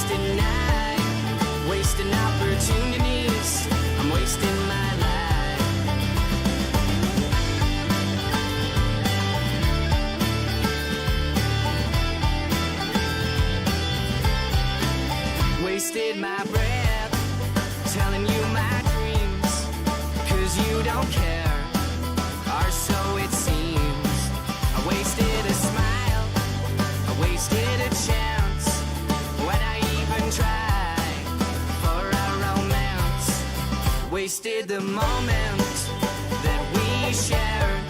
wasted night, wasting opportunities. I'm wasting my life. Wasted my breath, telling you my dreams, 'cause you don't care, or so it seems. I wasted a smile, I wasted a chance, when I even tried for a romance. Wasted the moment that we shared,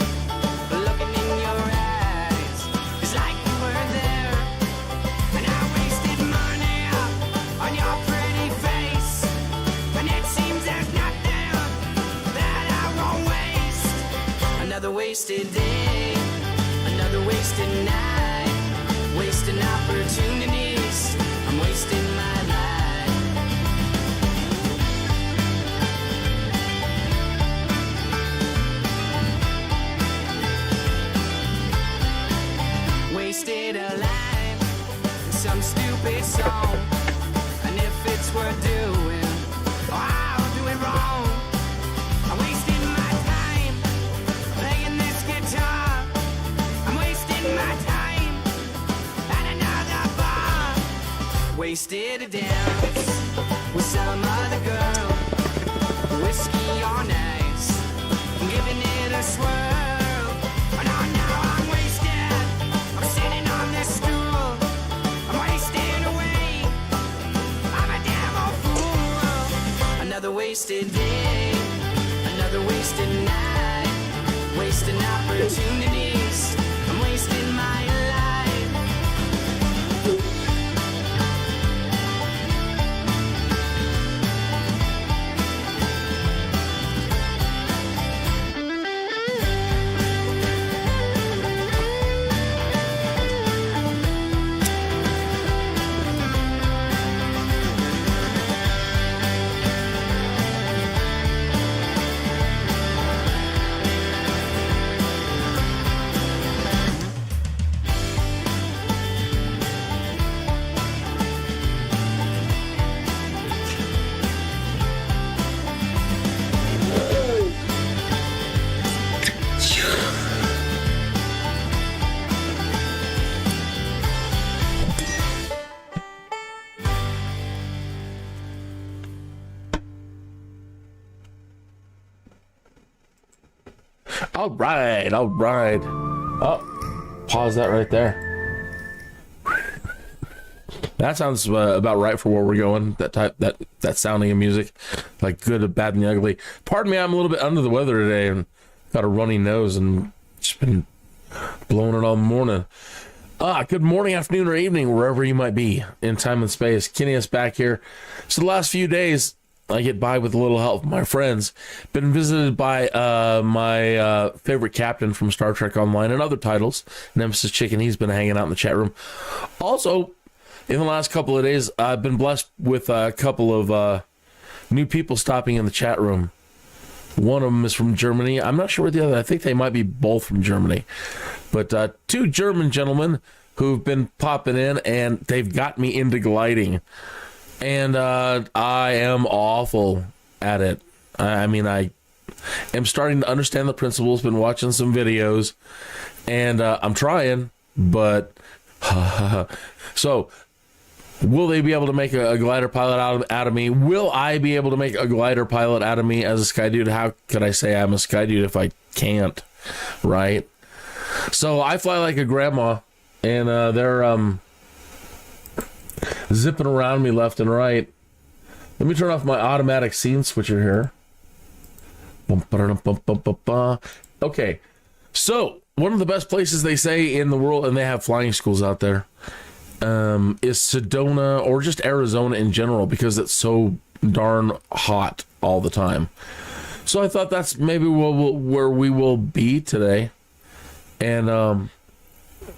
looking in your eyes, it's like you were there. And I wasted money on your pretty face, and it seems there's nothing that I won't waste. Another wasted day, another wasted night, wasting opportunities. I'm wasting my life. Wasted a line in some stupid song, and if it's worth doing, I'll do it wrong. I'm wasting my time playing this guitar. I'm wasting my time at another bar. Wasted a dance with some other girl, whiskey on ice, I'm giving it a swirl. And oh, now I'm wasted, I'm sitting on this stool, I'm wasting away, I'm a damn old fool. Another wasted day, another wasted night, wasting opportunities. I'm wasting my life. All right. Oh, pause that right there. That sounds about right for where we're going. That sounding of music, like good, the bad, and the ugly. Pardon me, I'm a little bit under the weather today and got a runny nose and just been blowing it all morning. Good morning, afternoon, or evening, wherever you might be in time and space. Kenny is back here. So the last few days, I get by with a little help from my friends. Been visited by my favorite captain from Star Trek Online and other titles, Nemesis Chicken. He's been hanging out in the chat room. Also, in the last couple of days, I've been blessed with a couple of new people stopping in the chat room. One of them is from Germany. I'm not sure what the other. I think they might be both from Germany. But two German gentlemen who've been popping in, and they've got me into gliding. And I am awful at it. I mean, I am starting to understand the principles, been watching some videos, and I'm trying, but... So, will they be able to make a glider pilot out of me? Will I be able to make a glider pilot out of me as a Skydude? How could I say I'm a Skydude if I can't, right? So, I fly like a grandma, and they're... zipping around me left and right. Let me turn off my automatic scene switcher here. Okay, so one of the best places they say in the world, and they have flying schools out there, is Sedona, or just Arizona in general, because it's so darn hot all the time. So I thought that's maybe where we will be today. And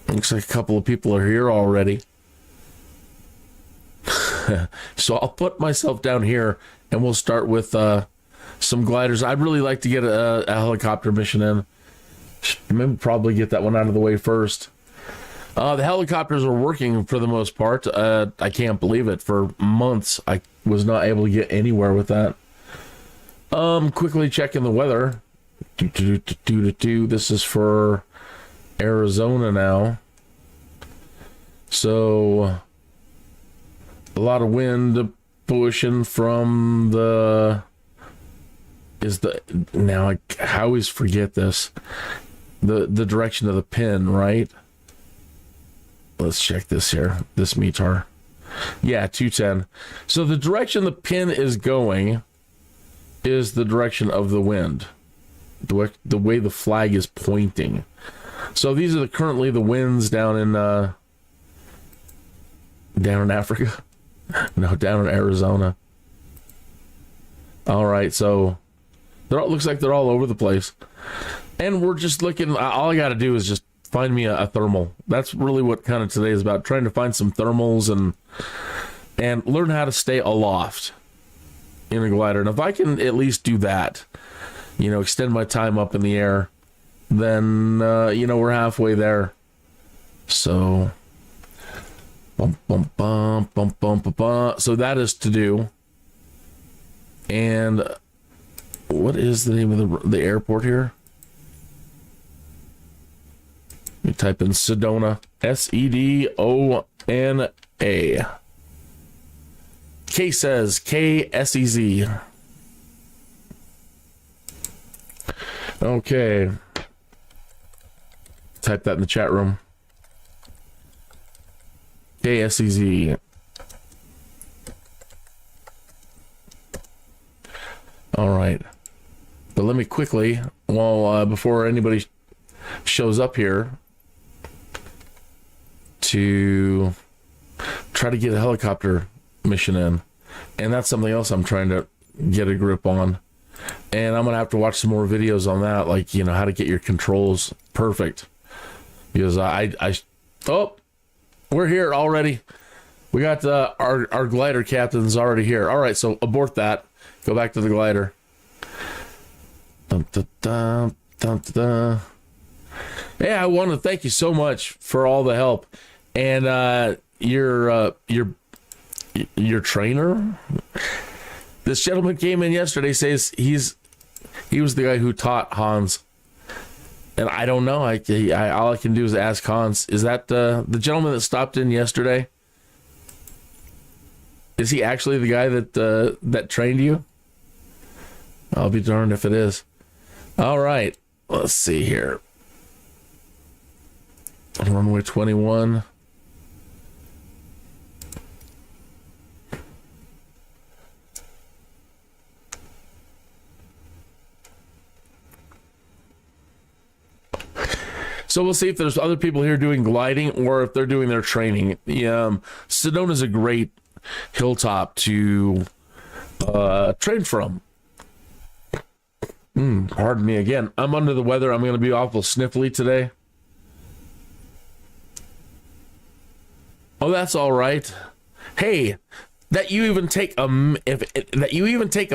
looks like a couple of people are here already. So I'll put myself down here and we'll start with some gliders. I'd really like to get a helicopter mission in. Maybe probably get that one out of the way first. The helicopters are working for the most part. I can't believe it. For months, I was not able to get anywhere with that. Quickly checking the weather. This is for Arizona now. So, a lot of wind pushing from I always forget this. The direction of the pin, right? Let's check this here. This METAR. Yeah, 210. So the direction the pin is going is the direction of the wind. The way the flag is pointing. So these are currently the winds down in Africa. No, down in Arizona. All right, so looks like they're all over the place. And we're just looking, all I got to do is just find me a thermal. That's really what kind of today is about, trying to find some thermals and learn how to stay aloft in a glider. And if I can at least do that, extend my time up in the air, then, we're halfway there. So, bum, bum, bum, bum, bum, bum, bum. So that is to do. And what is the name of the airport here? You type in Sedona, SEDONA. K says KSEZ. Okay. Type that in the chat room. KSEZ. All right. But let me quickly, before anybody shows up here, to try to get a helicopter mission in. And that's something else I'm trying to get a grip on. And I'm going to have to watch some more videos on that, like, how to get your controls perfect. Because we're here already. We got our glider captain's already here. All right, so abort that. Go back to the glider. Dun, dun, dun, dun, dun, dun. Yeah, I want to thank you so much for all the help. And your trainer, this gentleman came in yesterday, says he was the guy who taught Hans. And I don't know. All I can do is ask Hans. Is that the gentleman that stopped in yesterday? Is he actually the guy that trained you? I'll be darned if it is. All right. Let's see here. Runway 21. So we'll see if there's other people here doing gliding or if they're doing their training. Sedona is a great hilltop to train from. Pardon me again. I'm under the weather. I'm going to be awful sniffly today. Oh, that's all right. Hey, that you even take a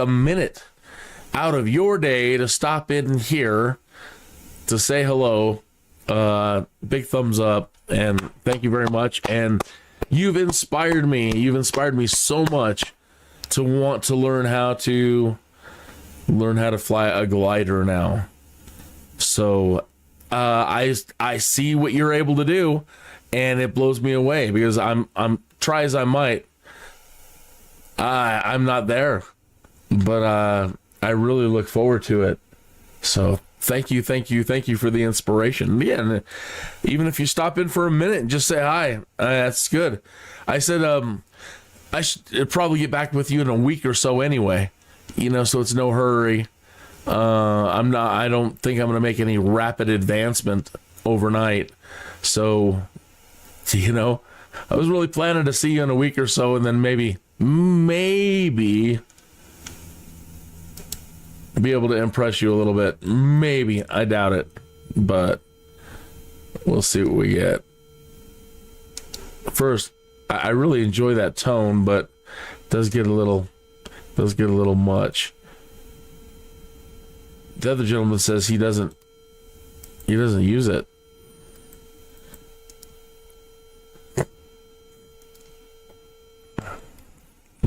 minute out of your day to stop in here to say hello. Big thumbs up and thank you very much. And you've inspired me. You've inspired me so much to want to learn how to fly a glider now. So I see what you're able to do, and it blows me away because I'm try as I might, I'm not there, but I really look forward to it. So thank you for the inspiration. Yeah, and even if you stop in for a minute and just say hi, that's good. I said I should probably get back with you in a week or so anyway, so it's no hurry. I don't think I'm going to make any rapid advancement overnight. So, I was really planning to see you in a week or so, and then maybe be able to impress you a little bit. Maybe. I doubt it, but we'll see what we get. First, I really enjoy that tone, but it does get a little much. The other gentleman says he doesn't use it.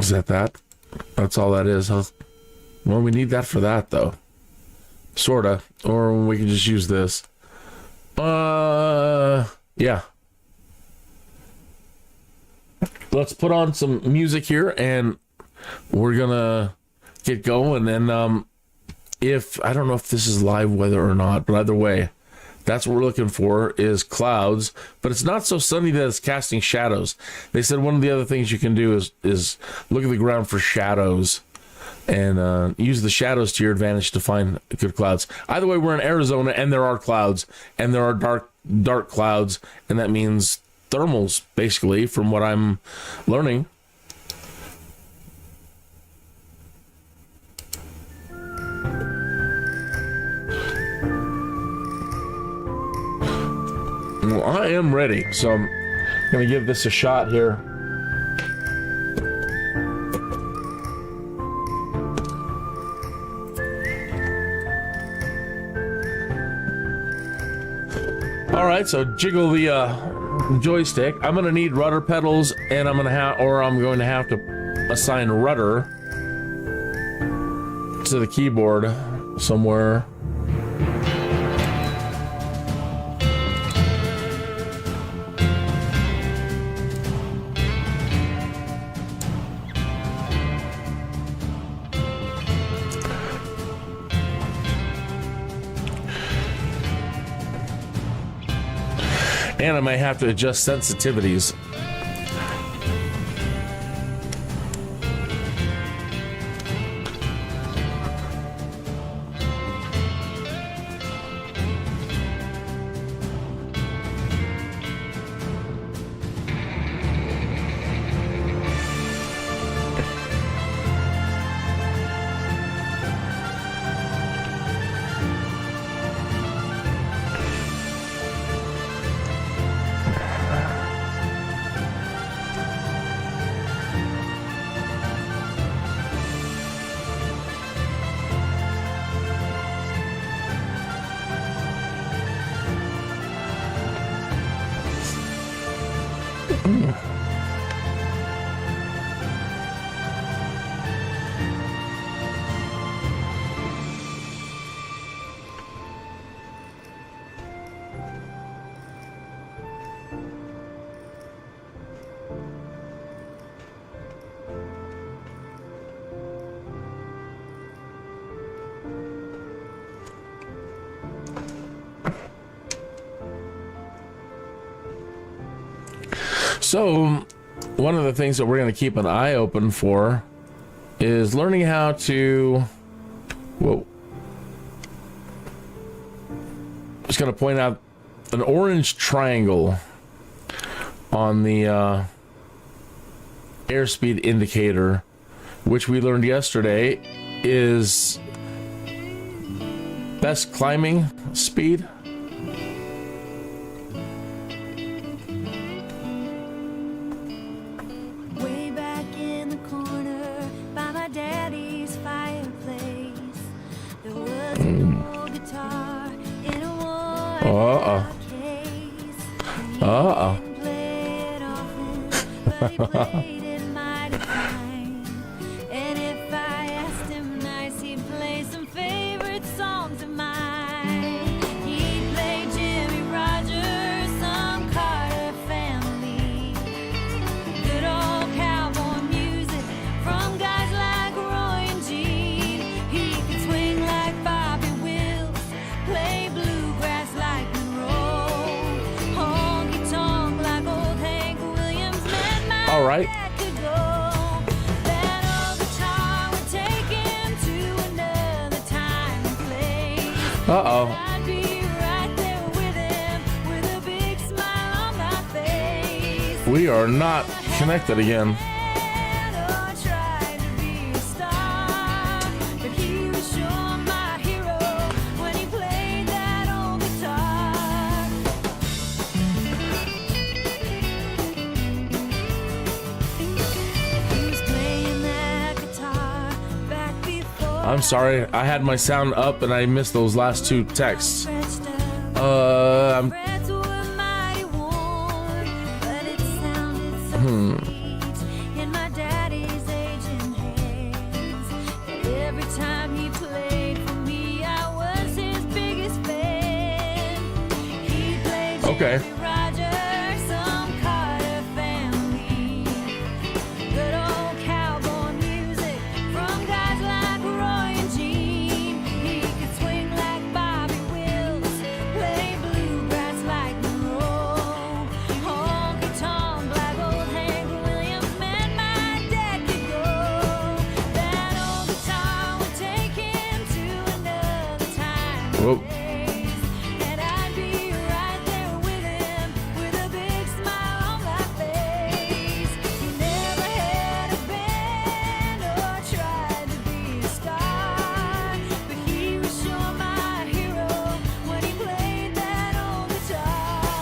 Is that? That's all that is, huh? Well, we need that for that, though. Sorta. Or we can just use this. Yeah. Let's put on some music here, and we're gonna get going. And I don't know if this is live weather or not, but either way, that's what we're looking for is clouds. But it's not so sunny that it's casting shadows. They said one of the other things you can do is look at the ground for shadows and use the shadows to your advantage to find good clouds. Either way, we're in Arizona, and there are clouds, and there are dark clouds, and that means thermals, basically, from what I'm learning. Well, I am ready, so I'm gonna give this a shot here. All right, so jiggle the joystick. I'm gonna need rudder pedals, and I'm going to have to assign rudder to the keyboard somewhere. And I might have to adjust sensitivities. So, one of the things that we're going to keep an eye open for is learning how to... Whoa. Just going to point out an orange triangle on the airspeed indicator, which we learned yesterday is best climbing speed. All right. Uh-oh. We are not connected again. I'm sorry, I had my sound up and I missed those last two texts. Okay. Roger, some Carter family. Good old cowboy music from guys like Roy and Gene. He could swing like Bobby Wills, play bluegrass like Monroe. Honky tonk, black old Hank Williams, man, my dad could go. That old guitar would take him to another time. Whoa. And I'd be right there with him, with a big smile on my face. He never had a band or tried to be a star, but he was sure my hero when he played that old guitar.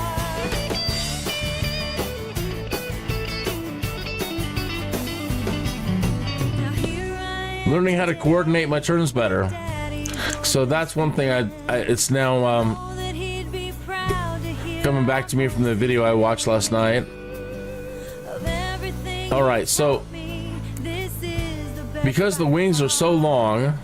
Now here I am, Learning how to coordinate my turns better. Daddy, So that's one thing it's now know that he'd be proud to hear coming back to me from the video I watched last night. of everything. All right, so This is the best because the wings are so long,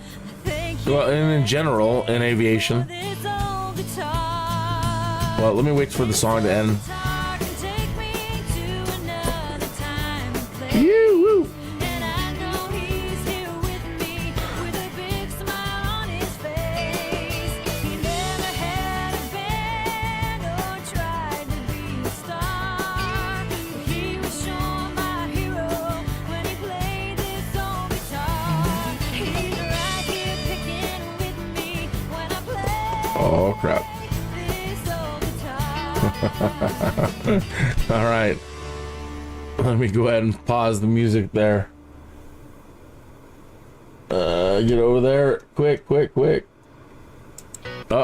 thank you well, and in general in aviation, for this old guitar. well, let me wait for the song to end. Guitar can take me to another time and place. Woo! And I know he's here with me with a big smile on his face. He never had a band or tried to be a star, but he was sure my hero when he played this old guitar. He's right here picking with me when I play Oh crap! this old guitar. All right, let me go ahead and pause the music there. Get over there, quick! Oh,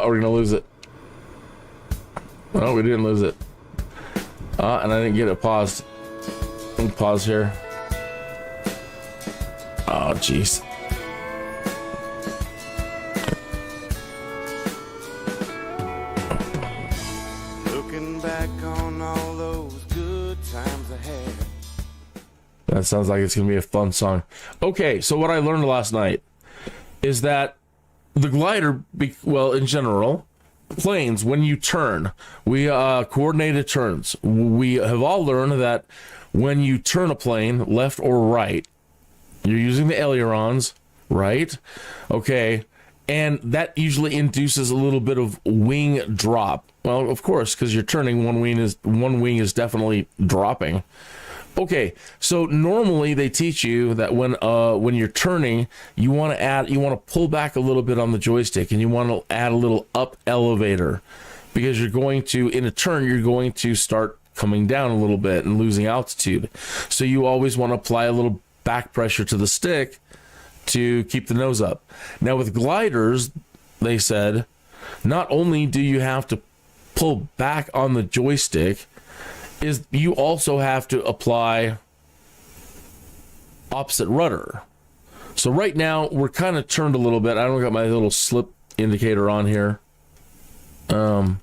we're gonna lose it. Oh, we didn't lose it. And I didn't get it paused. Let me pause here. Oh, jeez. Looking back on all those good times I had. That sounds like it's gonna be a fun song. Okay, so what I learned last night is that the glider, well, in general, planes, when you turn, we coordinated turns. We have all learned that when you turn a plane left or right, you're using the ailerons, right? Okay, and that usually induces a little bit of wing drop. Well, of course, because you're turning, one wing is definitely dropping. Okay, so normally they teach you that when you're turning, you want to pull back a little bit on the joystick, and you want to add a little up elevator, because you're going to, in a turn, you're going to start coming down a little bit and losing altitude. So you always want to apply a little back pressure to the stick to keep the nose up. Now with gliders, they said, not only do you have to pull back on the joystick, is you also have to apply opposite rudder. So right now we're kind of turned a little bit. I don't got my little slip indicator on here. But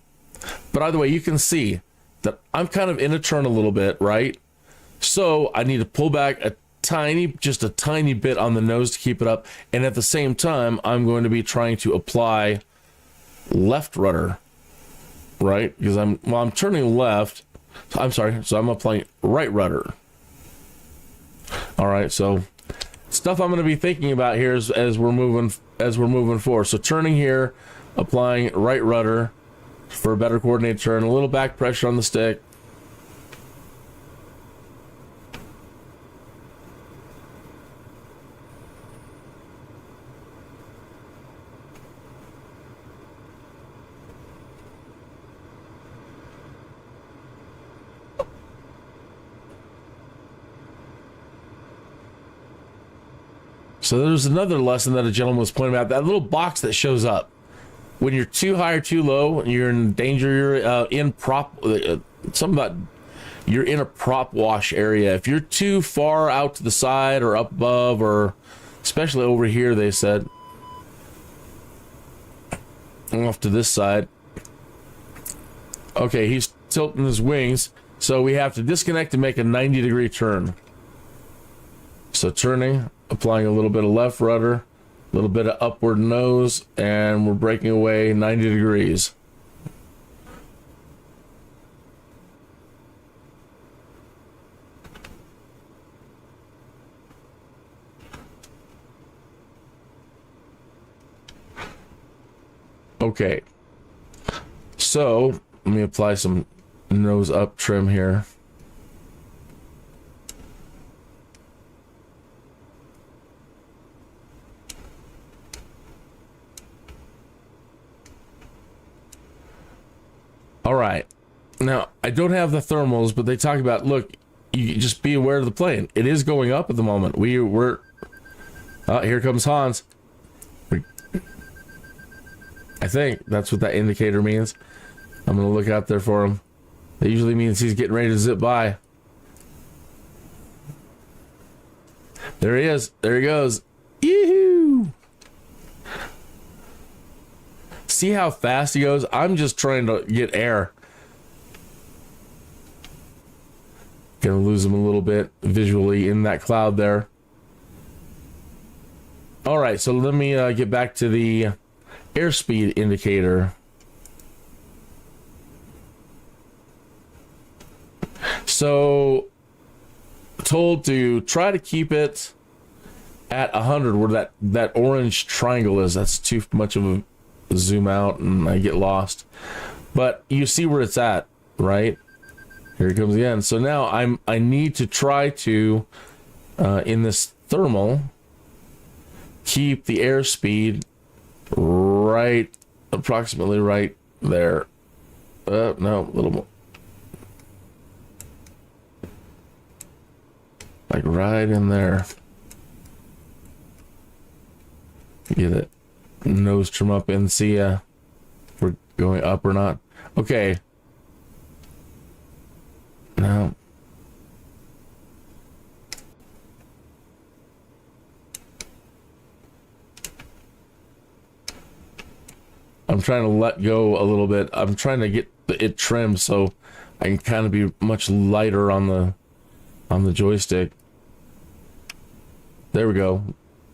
either way, you can see that I'm kind of in a turn a little bit, right? So I need to pull back just a tiny bit on the nose to keep it up. And at the same time, I'm going to be trying to apply left rudder, right? Because I'm turning left. I'm sorry, so I'm applying right rudder. All right, so stuff I'm going to be thinking about here as we're moving forward. So turning here, applying right rudder for a better coordinated turn, a little back pressure on the stick. So there's another lesson that a gentleman was pointing out, that little box that shows up when you're too high or too low, you're in danger. You're in you're in a prop wash area. If you're too far out to the side or up above, or especially over here, they said, off to this side. Okay, he's tilting his wings, so we have to disconnect and make a 90-degree turn. So turning, applying a little bit of left rudder, a little bit of upward nose, and we're breaking away 90 degrees. Okay. So let me apply some nose up trim here. All right. Now, I don't have the thermals, but they talk about, look, you just be aware of the plane. It is going up at the moment. We're oh, here comes Hans. I think that's what that indicator means. I'm going to look out there for him. That usually means he's getting ready to zip by. There he is. There he goes. Yoo-hoo! See how fast he goes? I'm just trying to get air. Gonna lose him a little bit visually in that cloud there. All right, so let me get back to the airspeed indicator. So told to try to keep it at 100 where that orange triangle is. That's too much of a zoom out and I get lost, but you see where it's at, right? Here it comes again. So now I need to try to in this thermal keep the airspeed right approximately right there. No, a little more, like right in there. Get it. Nose trim up and see if we're going up or not. Okay. Now I'm trying to let go a little bit. I'm trying to get it trimmed so I can kind of be much lighter on the joystick. There we go.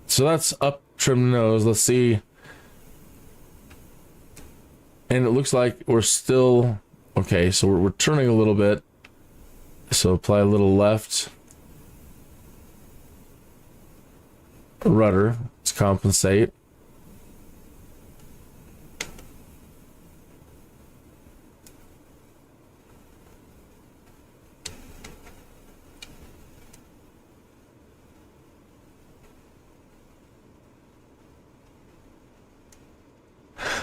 So that's up trim nose. Let's see. And it looks like we're still okay. So we're turning a little bit. So apply a little left rudder to compensate.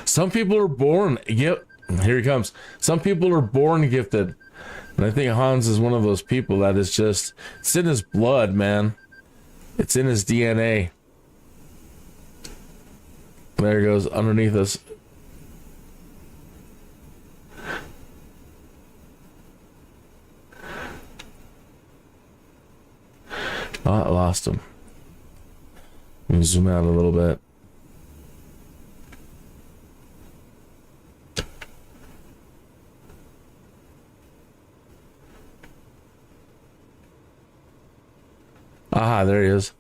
Some people are born, yep, here he comes. Some people are born gifted. And I think Hans is one of those people that is just, it's in his blood, man. It's in his DNA. There he goes, underneath us. Oh, I lost him. Let me zoom out a little bit. Aha, there he is.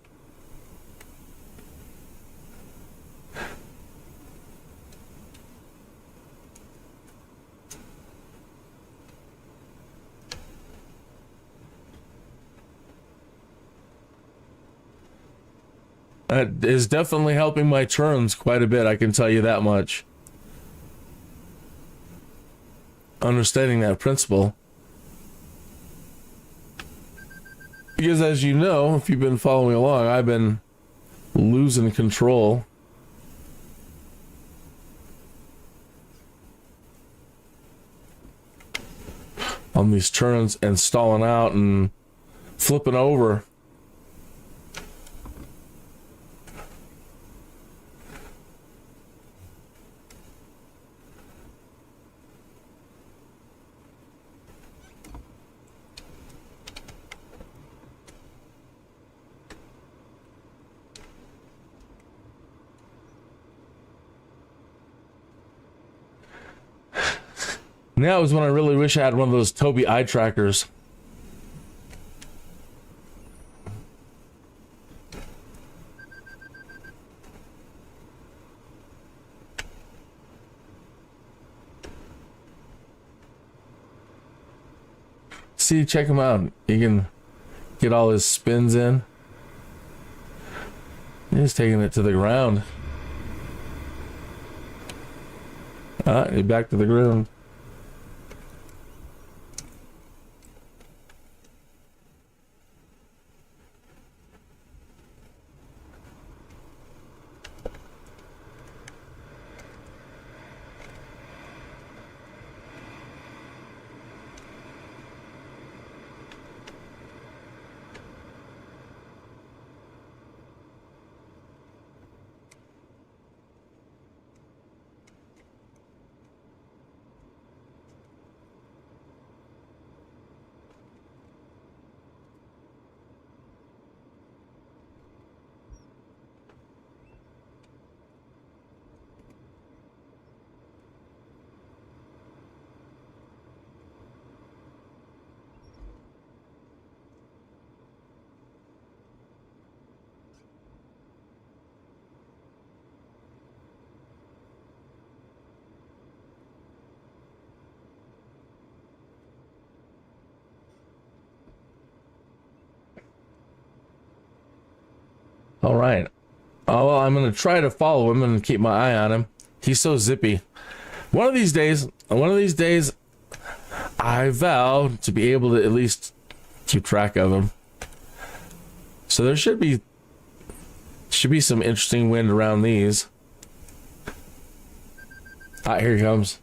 That is definitely helping my turns quite a bit, I can tell you that much. Understanding that principle. Because as you know, if you've been following along, I've been losing control. On these turns and stalling out and flipping over. Now is when I really wish I had one of those Tobii eye trackers. See, check him out. You can get all his spins in. He's taking it to the ground. You're back to the ground. All right. Oh, well, I'm going to try to follow him and keep my eye on him. He's so zippy. One of these days, I vow to be able to at least keep track of him. So there should be some interesting wind around these. Ah, here he comes.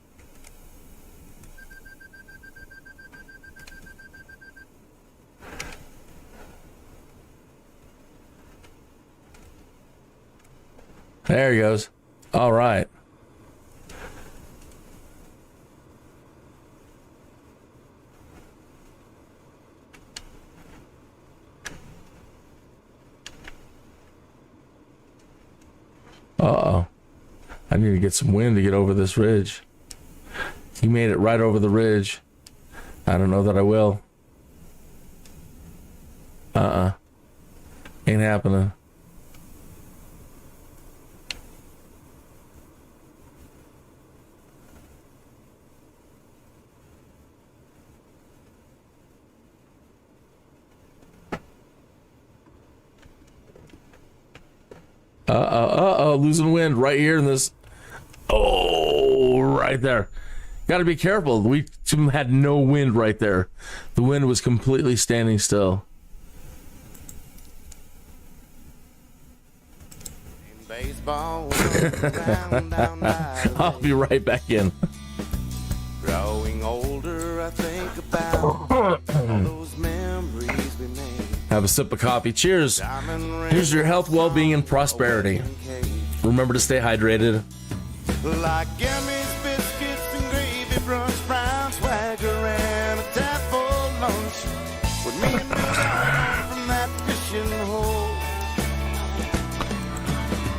There he goes. All right. Uh-oh. I need to get some wind to get over this ridge. He made it right over the ridge. I don't know that I will. Ain't happening. Losing wind right here in this. Oh, right there. Got to be careful. We had no wind right there. The wind was completely standing still. Baseball, I'll be right back in. Growing older, I think about all those memories we made. Have a sip of coffee. Cheers. Here's your health, well-being, and prosperity. Remember to stay hydrated. Like gummies, biscuits, and gravy, brunch, brown swagger, and a tap for lunch. With me and Bill from that fishing hole.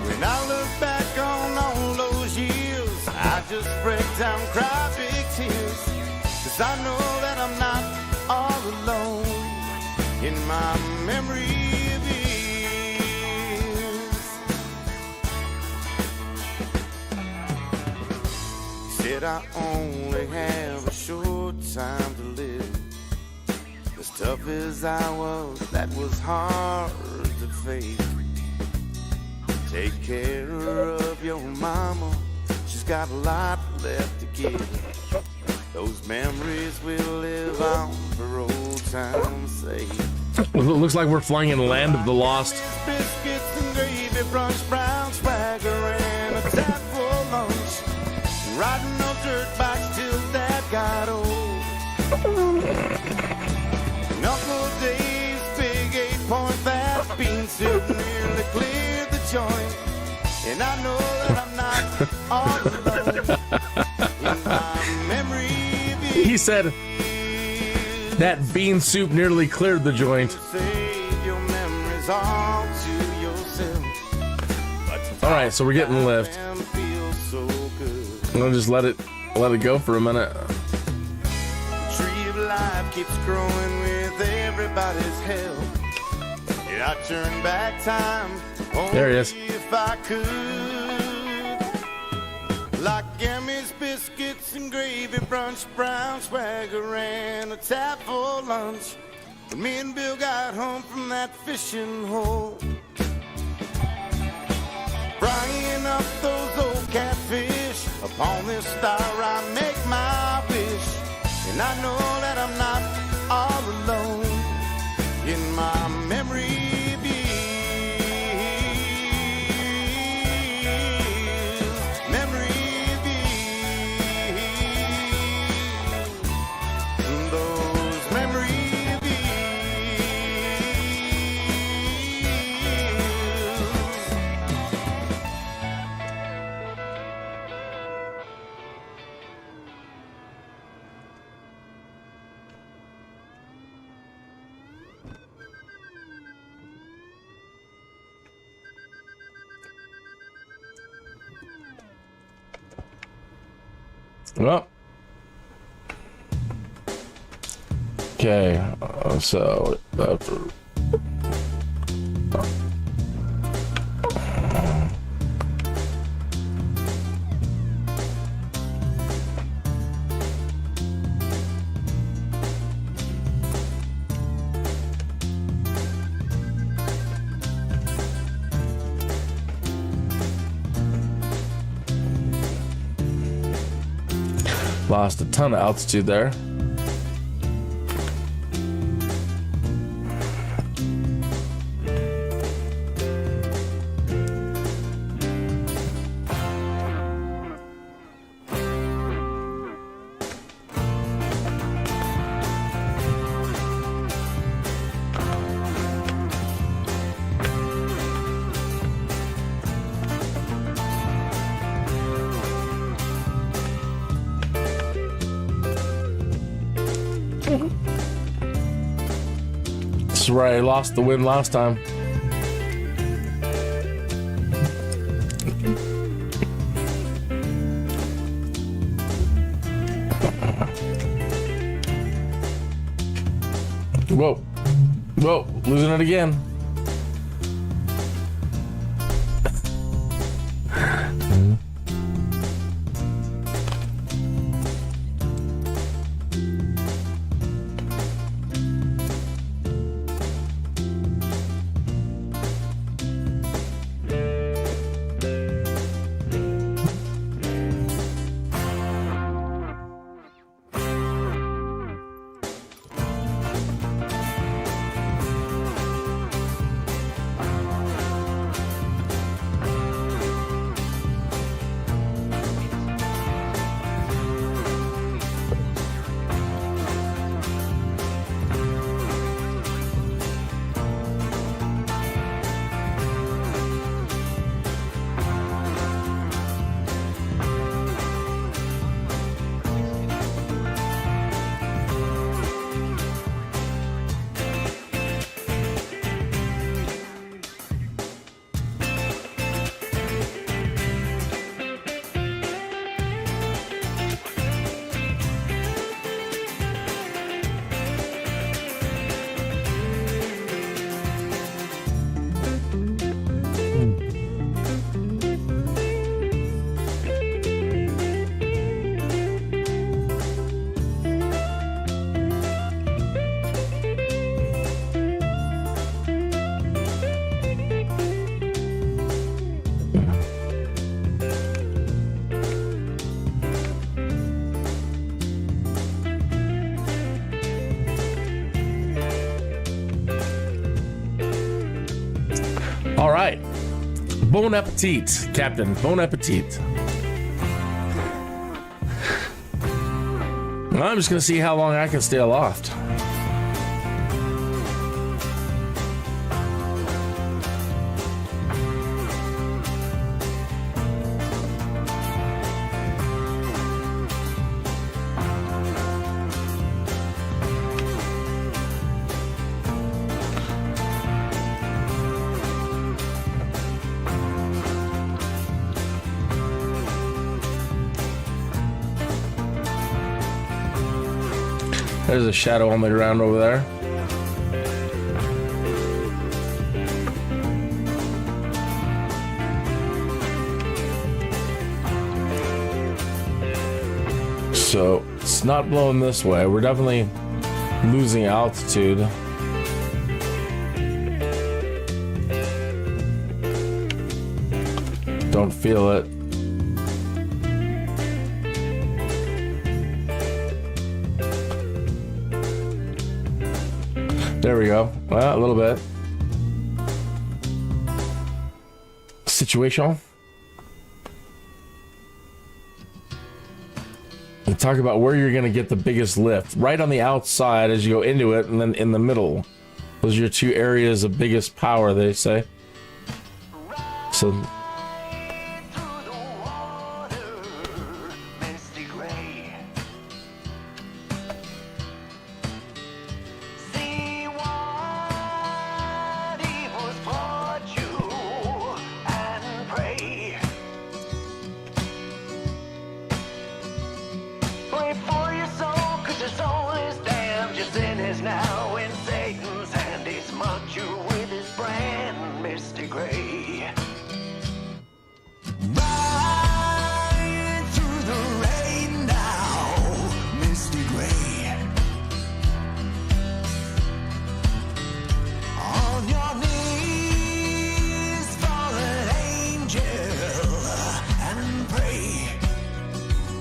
When I look back on all those years, I just break down, cry big tears. 'Cause I know that I'm not all alone in my memory of years. Said I only have a short time to live. As tough as I was, that was hard to face. Take care of your mama, she's got a lot left to give. Those memories will live on for old time's sake. It looks like we're flying in the land of the lost. Biscuits and gravy, brunch, brown swagger, and a tap for lunch. Riding no dirt bikes till Dad got old. Knuckle days, big 8-point fat bean soup nearly cleared the joint. And I know that I'm not all alone in my memory. He said that bean soup nearly cleared the joint. Save your memories all to yourself. All right, so we're getting the lift. So good. I'm gonna just let it go for a minute. The tree of life keeps growing with everybody's help. And I turn back time only There he is. if I could. Like gummies, biscuits, and gravy, brunch, brown swagger, and a tap for lunch. When me and Bill got home from that fishing hole. Frying up those old catfish, Upon this star I make my wish, and I know that I'm not all alone in my memory. Well, okay, so lost a ton of altitude there. This is where I lost the win last time. Whoa. Whoa, losing it again. All right. Bon appetit, Captain. Bon appetit. I'm just going to see how long I can stay aloft. There's a shadow on the ground over there. So it's not blowing this way. We're definitely losing altitude. Don't feel it. There we go. Well, a little bit. Situation. And talk about where you're going to get the biggest lift. Right on the outside as you go into it, and then in the middle. Those are your two areas of biggest power, they say. So...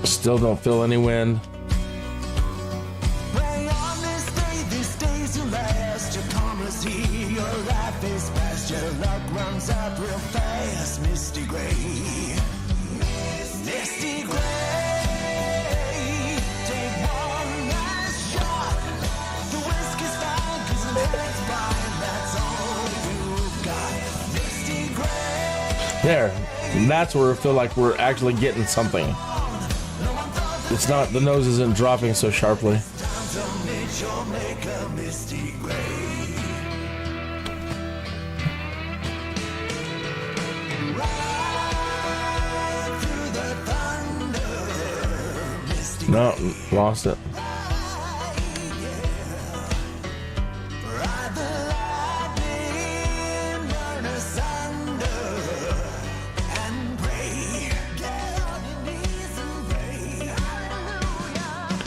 Still don't feel any wind. There, that's where I feel like we're actually getting something. It's not, the nose isn't dropping so sharply. No, lost it.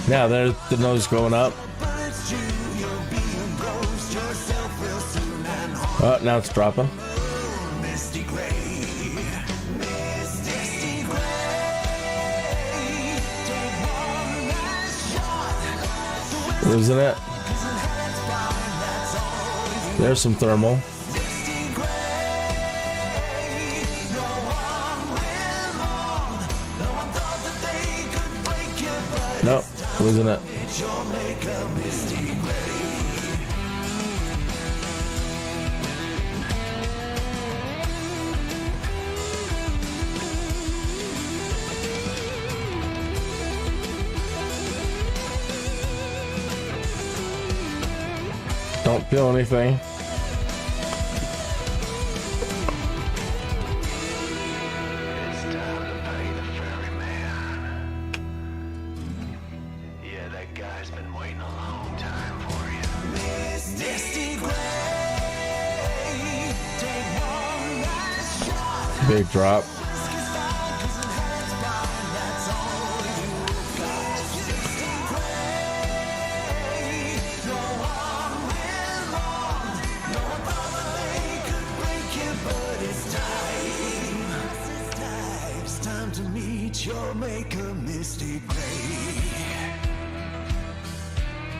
Now there's the nose going up. Oh, now it's dropping. Losing it. There's some thermal. Nope, losing it. Don't feel anything. Big drop.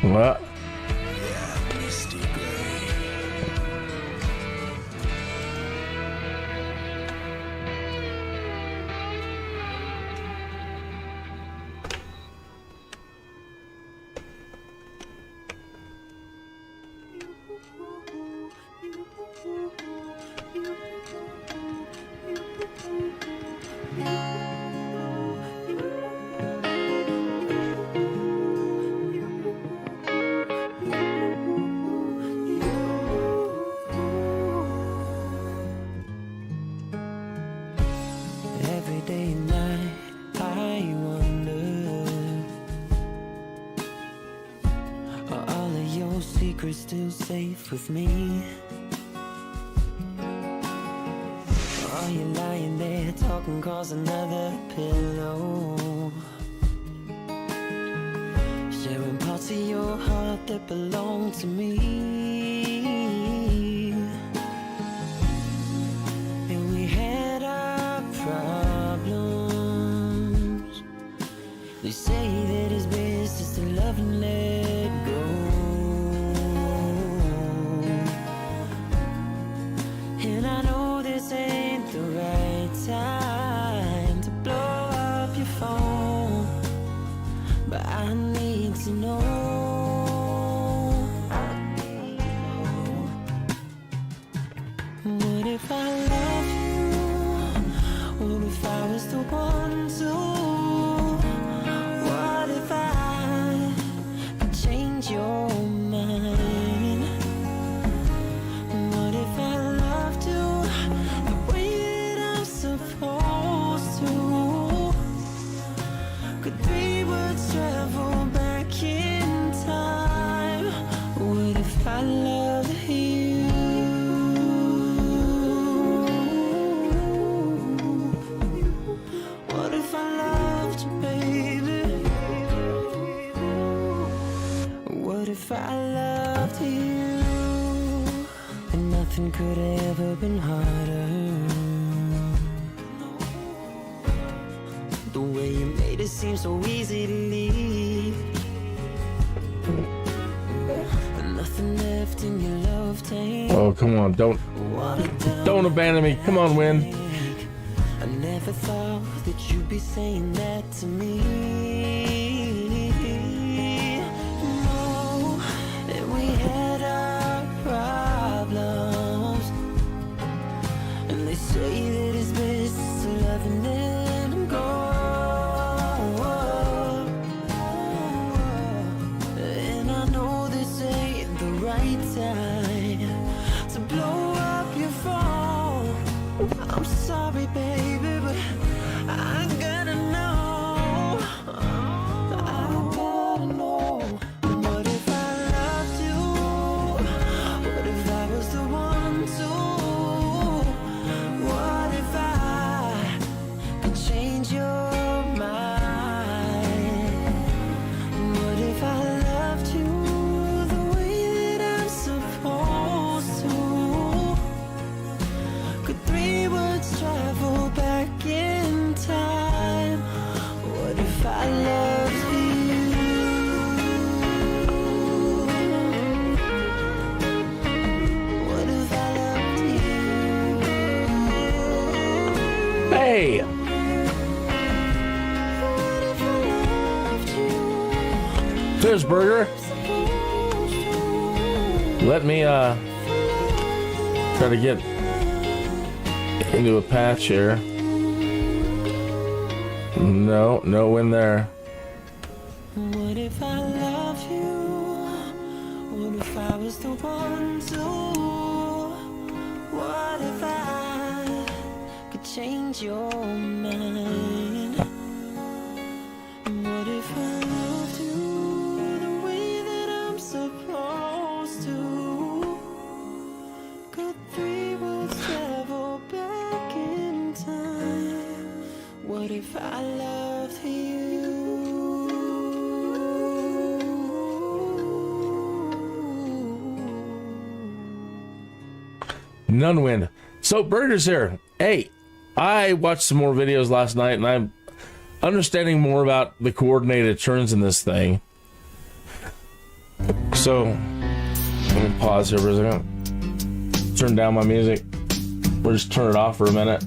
What? Still safe with me? Are you lying there talking cause another pillow? Sharing parts of your heart that belong to me. And we had our problems. They say that it's best just to love and let go. but I need to know. What if I love you? What if I was the one to? What if I could change your mind? What if I loved you the way that I'm supposed to? Could 3 words travel back in time? What if I loved you? What if I loved you, baby? What if I loved you? And nothing could have ever been harder. The way you made it seem so easy to leave. And nothing left in your love tank. Oh, come on. Don't abandon me. Come on, Win. I never thought that you'd be saying that to me. No, that we had our problems, and they say that it's best to love and then go. And I know this ain't the right time to blow up your phone. I'm sorry, baby, but I gotta know. I gotta know. What if I loved you? What if I was the one to? What if I could change your mind? What if I loved you the way that I'm supposed to? Could 3 words travel back in time? What if I loved you? What if I loved you? Hey! What if I loved you? Cheers, Burger. Let me try to get into a patch here. No win there. What if I love you? What if I was the one to? What if I could change your mind? What if I loved you the way that I'm supposed to? Could 3 words travel back in time? What if I loved you? None win. So Burger's here. Hey, I watched some more videos last night and I'm understanding more about the coordinated turns in this thing. So let me pause here for a second. Turn down my music. We'll just turn it off for a minute.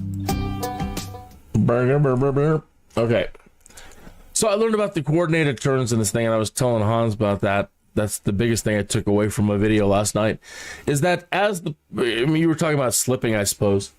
Burger. Okay. So I learned about the coordinated turns in this thing and I was telling Hans about that. That's the biggest thing I took away from my video last night, is that as the, you were talking about slipping, I suppose.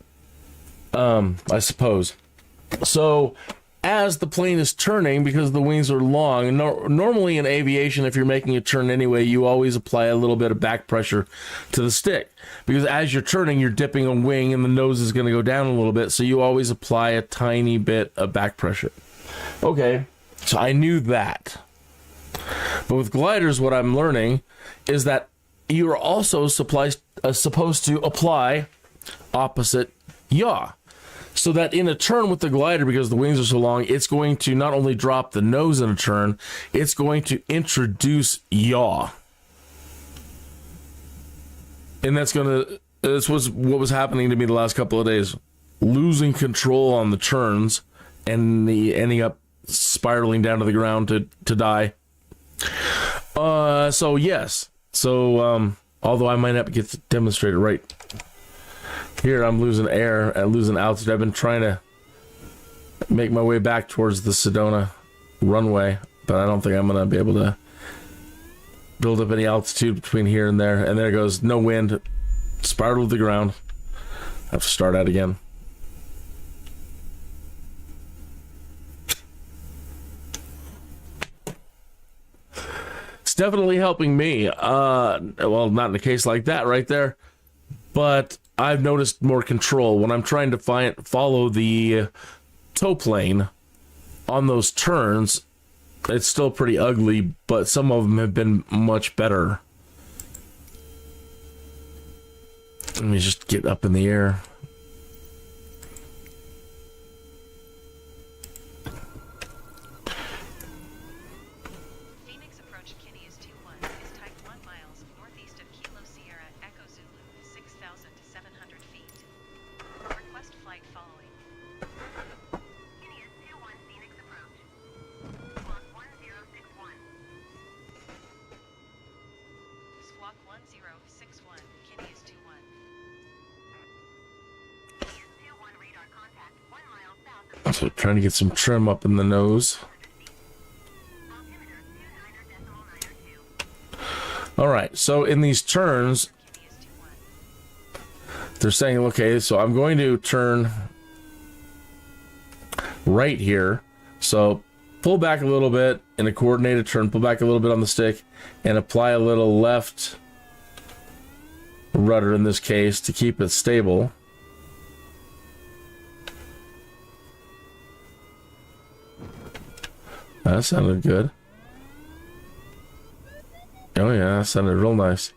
So as the plane is turning, because the wings are long, and normally in aviation, if you're making a turn anyway, you always apply a little bit of back pressure to the stick, because as you're turning, you're dipping a wing and the nose is going to go down a little bit. So you always apply a tiny bit of back pressure. Okay. So I knew that. But with gliders, what I'm learning is that you are also supposed to apply opposite yaw. So that in a turn with the glider, because the wings are so long, it's going to not only drop the nose in a turn, it's going to introduce yaw. And this was what was happening to me the last couple of days. Losing control on the turns and ending up spiraling down to the ground to die. So yes. So although I might not get to demonstrate it right here, I'm losing air and losing altitude. I've been trying to make my way back towards the SEDONA runway, but I don't think I'm gonna be able to build up any altitude between here and there. And there it goes, no wind, spiral to the ground. Have to start out again. It's definitely helping me. Well, not in a case like that right there, but I've noticed more control when I'm trying to follow the tow plane on those turns. It's still pretty ugly, but some of them have been much better. Let me just get up in the air. Phoenix approach Kinney is 21, is type 1 miles northeast of Kilo Sierra Echo Zulu, 6,700 feet. Request flight following. Kinney is 21, Phoenix approach. Squawk 1061. Squawk 1061, Kinney is 21. Kinney is 21, radar contact, 1 mile south of So trying to get some trim up in the nose. altimeter 29.902. All right, so in these turns, Kinney is 21. they're saying, okay, so I'm going to turn right here. So pull back a little bit in a coordinated turn, pull back a little bit on the stick, and apply a little left rudder in this case to keep it stable. That sounded good. Oh yeah, that sounded real nice.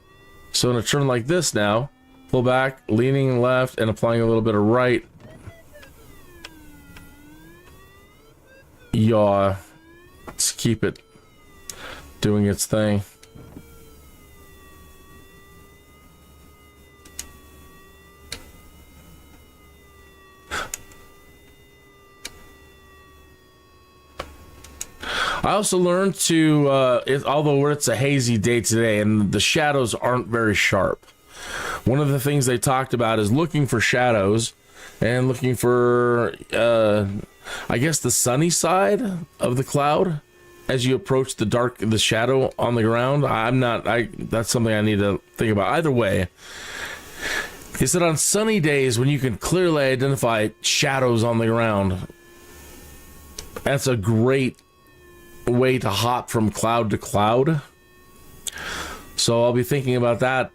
So in a turn like this now, pull back, leaning left, and applying a little bit of right. Yaw. Let's keep it doing its thing. I also learned to, although it's a hazy day today and the shadows aren't very sharp, one of the things they talked about is looking for shadows and looking for, I guess, the sunny side of the cloud as you approach the shadow on the ground. That's something I need to think about. Either way, he said on sunny days when you can clearly identify shadows on the ground, that's a great way to hop from cloud to cloud. So I'll be thinking about that.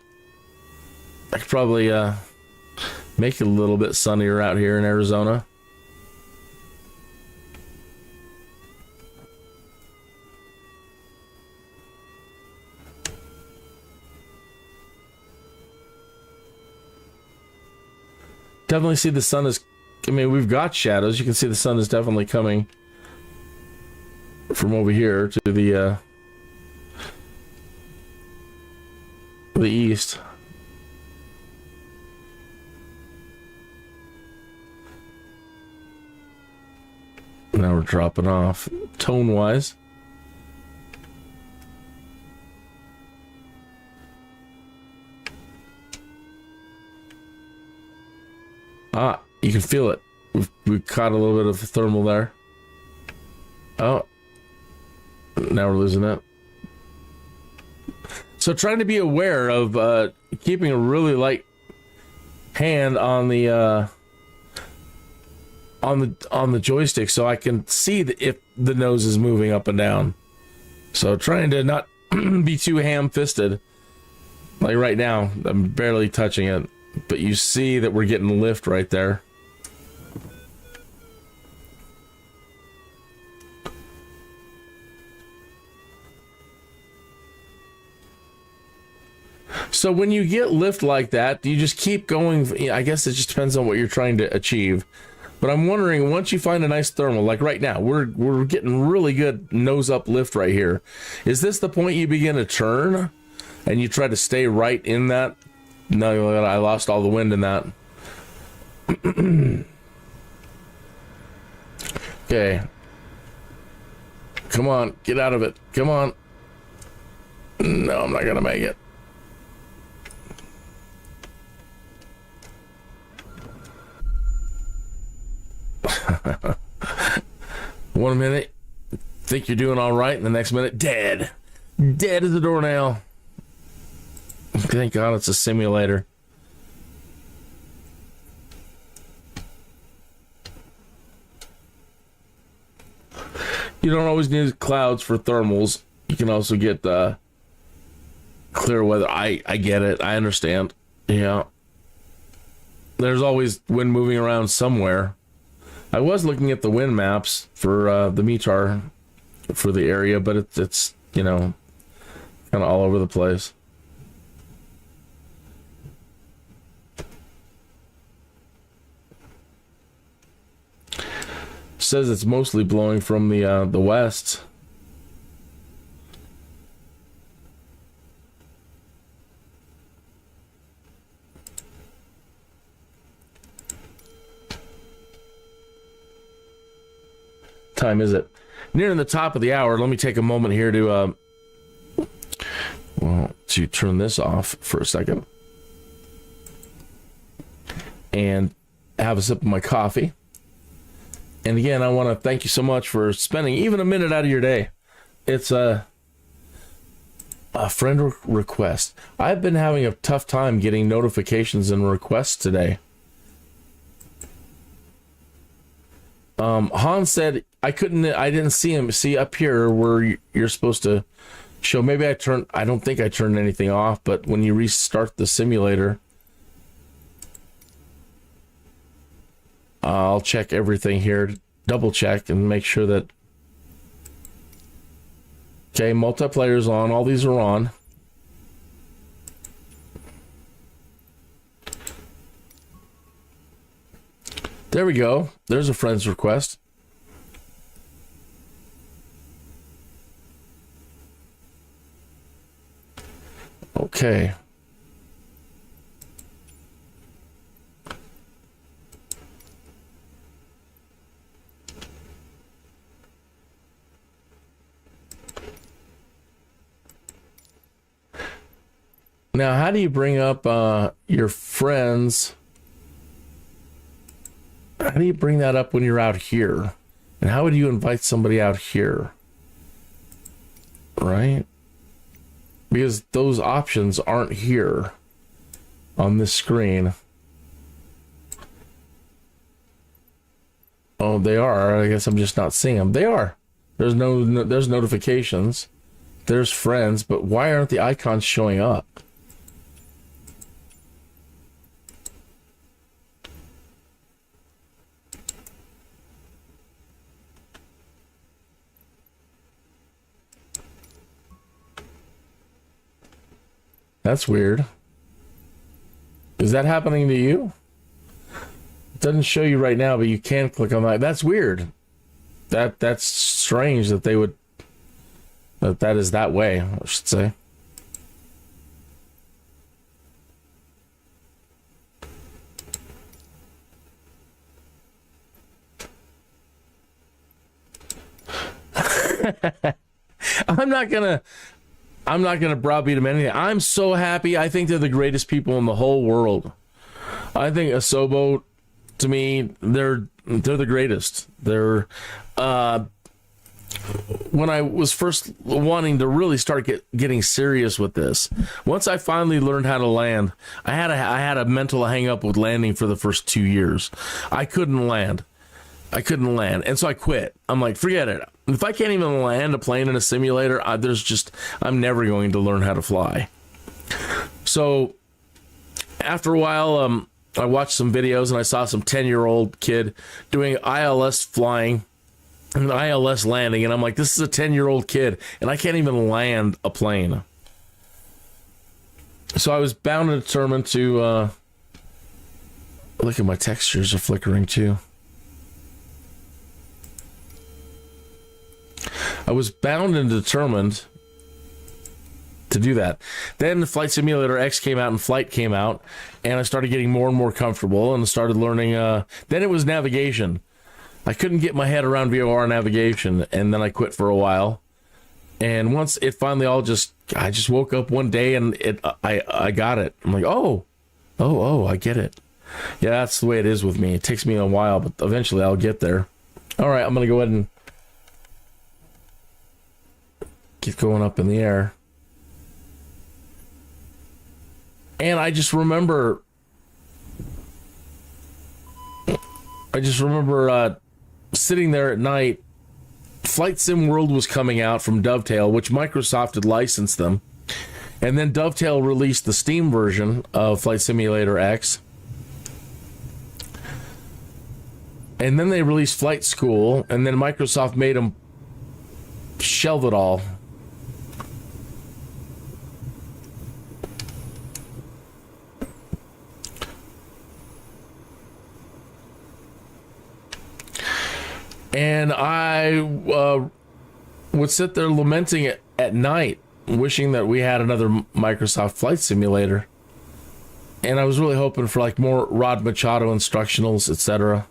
I could probably make it a little bit sunnier out here in Arizona. Definitely see the sun is, I mean, we've got shadows. You can see the sun is definitely coming from over here to the east. Now we're dropping off tone wise. Ah, you can feel it. We've caught a little bit of thermal there. Oh, now we're losing it. So trying to be aware of keeping a really light hand on the joystick so I can see if the nose is moving up and down. So trying to not be too ham-fisted. Like right now, I'm barely touching it, but you see that we're getting lift right there. So when you get lift like that, do you just keep going? I guess it just depends on what you're trying to achieve. But I'm wondering, once you find a nice thermal, like right now, we're getting really good nose up lift right here. Is this the point you begin to turn and you try to stay right in that? No, I lost all the wind in that. Okay. Come on, get out of it. Come on. No, I'm not gonna make it. One minute. think you're doing all right, and the next minute, dead as a doornail. Thank God it's a simulator. You don't always need clouds for thermals. You can also get clear weather. I get it. I understand. Yeah. There's always wind moving around somewhere. I was looking at the wind maps for the METAR for the area, but it's you know, kind of all over the place. Says it's mostly blowing from the west. Time is it? Nearing the top of the hour. Let me take a moment here to to turn this off for a second and have a sip of my coffee. And again, I want to thank you so much for spending even a minute out of your day. It's a friend request. I've been having a tough time getting notifications and requests today. Han said I didn't see him. See up here where you're supposed to show. Maybe I don't think I turned anything off, but when you restart the simulator, I'll check everything here, double check and make sure that, okay, multiplayer's on, all these are on. There we go. There's a friend's request. Okay. Now, how do you bring up your friends? How do you bring that up when you're out here? And how would you invite somebody out here? Right? Because those options aren't here on this screen. Oh, they are. I guess I'm just not seeing them. They are. There's there's notifications. There's friends, but why aren't the icons showing up? That's weird. Is that happening to you? It doesn't show you right now, but you can click on that. That's weird. That's strange that they would that is that way, I should say. I'm not gonna browbeat them anything. I'm so happy. I think they're the greatest people in the whole world. I think Asobo, to me, they're the greatest. They're when I was first wanting to really start getting serious with this, once I finally learned how to land, I had a mental hang up with landing for the first 2 years. I couldn't land, and so I quit. I'm like, forget it. If I can't even land a plane in a simulator, I'm never going to learn how to fly. So after a while, I watched some videos and I saw some 10-year-old kid doing ILS flying and ILS landing, and I'm like, this is a 10-year-old kid, and I can't even land a plane. So I was bound and determined to look at my textures are flickering too. I was bound and determined to do that. Then Flight Simulator X came out and Flight came out, and I started getting more and more comfortable and started learning. Then it was navigation. I couldn't get my head around VOR navigation, and then I quit for a while. And once it finally I just woke up one day and I got it. I'm like, oh, I get it. Yeah, that's the way it is with me. It takes me a while, but eventually I'll get there. All right, I'm going to go ahead and get going up in the air. And I just remember sitting there at night. Flight Sim World was coming out from Dovetail, which Microsoft had licensed them. And then Dovetail released the Steam version of Flight Simulator X. And then they released Flight School, and then Microsoft made them shelve it all. And I would sit there lamenting it at night, wishing that we had another Microsoft Flight Simulator. And I was really hoping for like more Rod Machado instructionals, etc.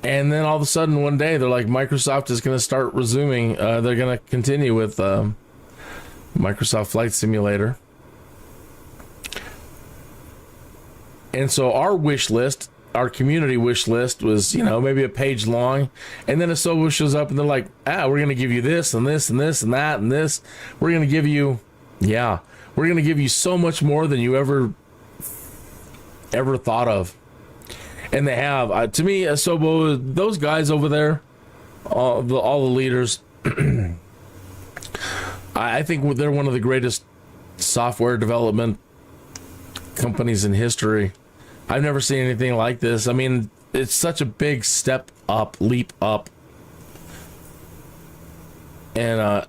And then all of a sudden one day they're like, Microsoft is going to start resuming. They're going to continue with Microsoft Flight Simulator. And so our wish list, our community wish list was, maybe a page long. And then Asobo shows up and they're like, we're going to give you this and this and this and that and this. We're going to give you, we're going to give you so much more than you ever thought of. And they have. To me, Asobo, those guys over there, all the leaders, I think they're one of the greatest software development companies in history. I've never seen anything like this. I mean, it's such a big leap up. And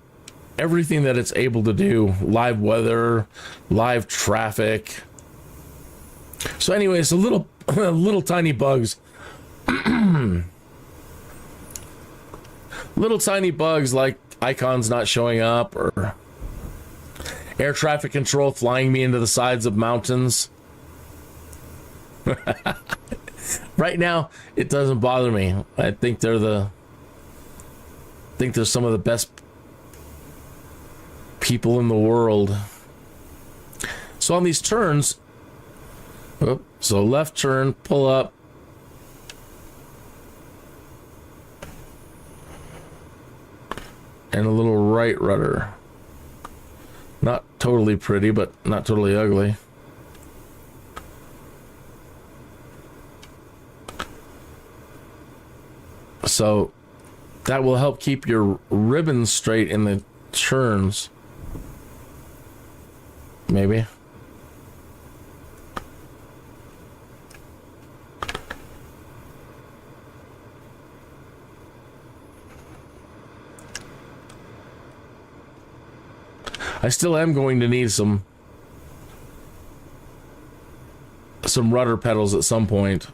everything that it's able to do, live weather, live traffic. So anyways, little tiny bugs. Little tiny bugs like icons not showing up or air traffic control flying me into the sides of mountains. Right now, it doesn't bother me. I think they're some of the best people in the world. So on these turns, so left turn, pull up. And a little right rudder. Not totally pretty, but not totally ugly. So that will help keep your ribbon straight in the turns. Maybe. I still am going to need some rudder pedals at some point.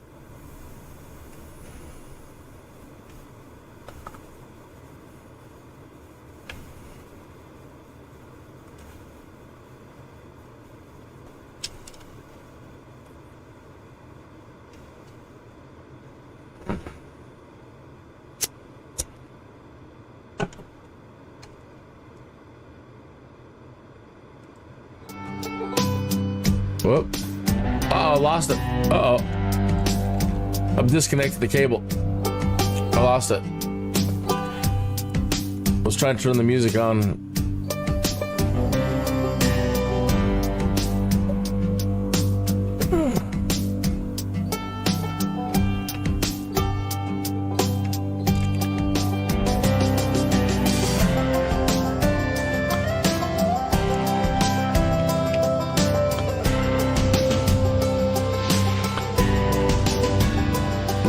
Whoop. Oh, lost it. Uh-oh. I've disconnected the cable. I lost it. I was trying to turn the music on.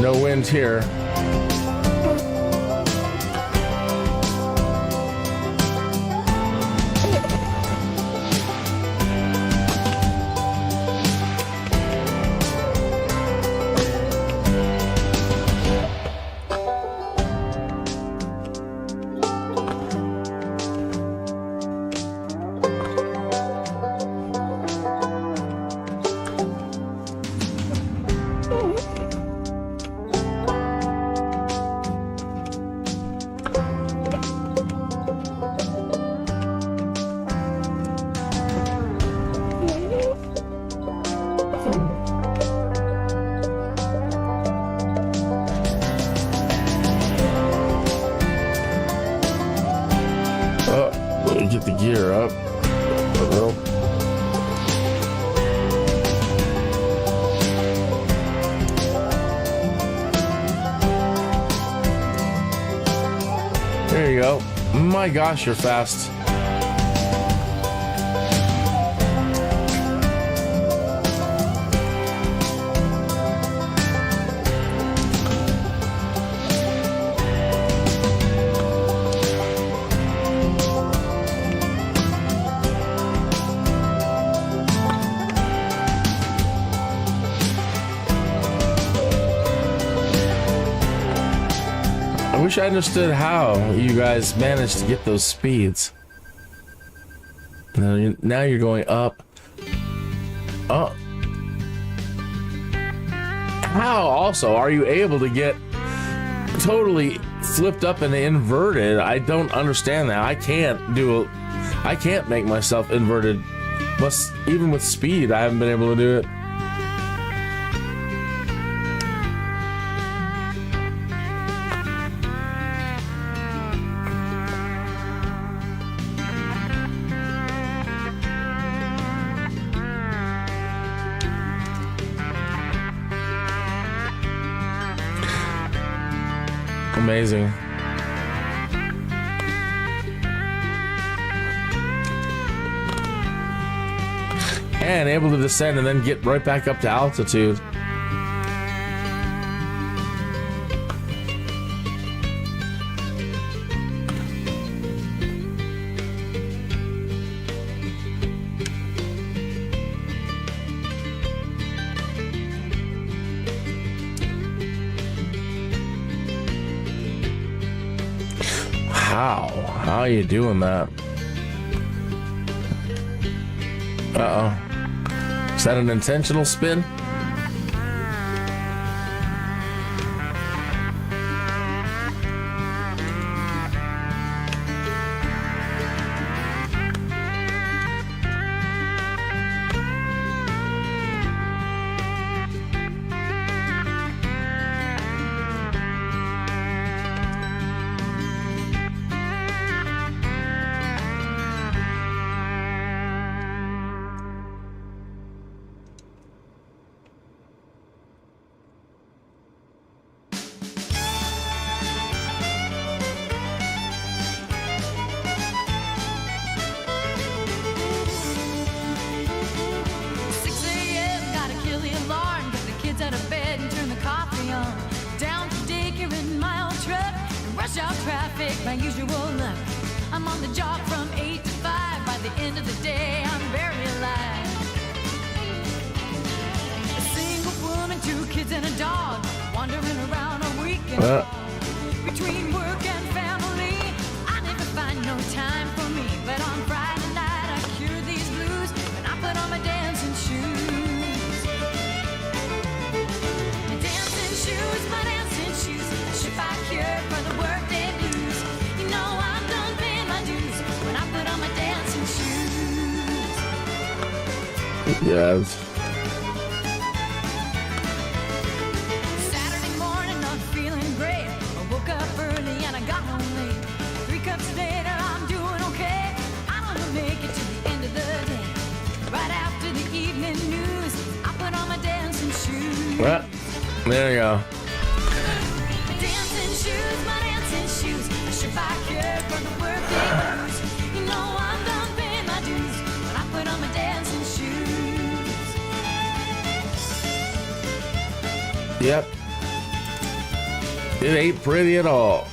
No wind here. gear up. Uh-oh. There you go. My gosh, you're fast. I wish I understood how you guys managed to get those speeds. Now you're going up. Oh. How also are you able to get totally flipped up and inverted? I don't understand that. I can't make myself inverted. Even with speed, I haven't been able to do it. Amazing. And able to descend and then get right back up to altitude. How are you doing that? Uh-oh. Is that an intentional spin? My usual luck. I'm on the job from 8 to 5. By the end of the day, I'm barely alive. A single woman, 2 kids and a dog, wandering around a weekend. Between work and family, I never find no time for me. But on Friday night, I cure these blues when I put on my dancing shoes. My dancing shoes, my dancing shoes. Should I cure for the workday blues? You know I'm done paying my dues when I put on my dancing shoes. Yes. Saturday morning, not feeling great. I woke up early and I got home late. 3 cups later, I'm doing okay. I'm gonna make it to the end of the day. Right after the evening news, I put on my dancing shoes. Well, there you go. My dancing shoes, my dancing shoes. I should buy care for the workday blues. You know I'm done paying my dues when I put on my dancing shoes. Yep. It ain't pretty at all.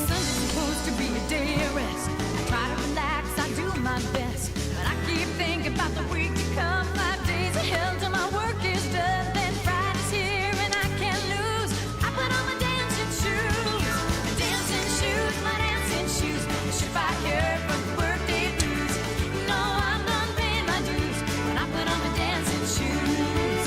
Sunday's supposed to be a day of rest. I try to relax, I do my best. But I keep thinking about the week to come. 5 days ahead till my work is done. Then Friday's here and I can't lose. I put on my dancing shoes. My dancing shoes, my dancing shoes. I should buy here for the workday blues. You know I'm done paying my dues when I put on my dancing shoes.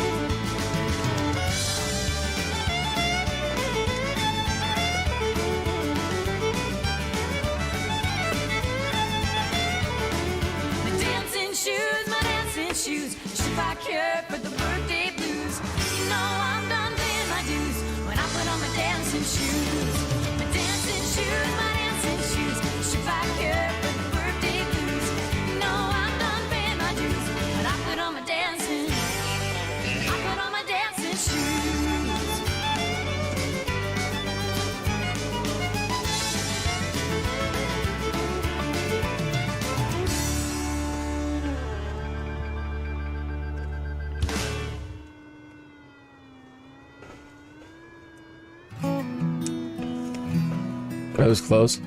My dancing shoes, my dancing shoes. Should I care for the birthday blues? You know I'm done paying That was close.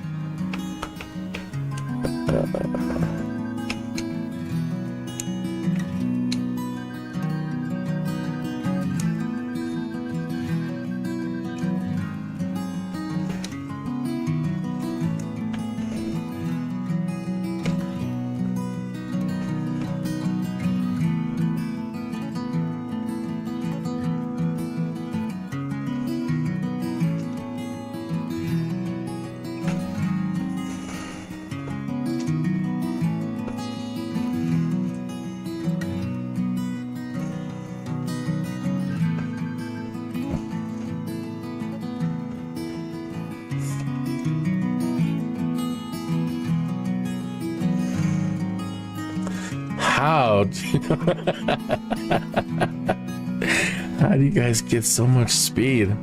How? How do you guys get so much speed?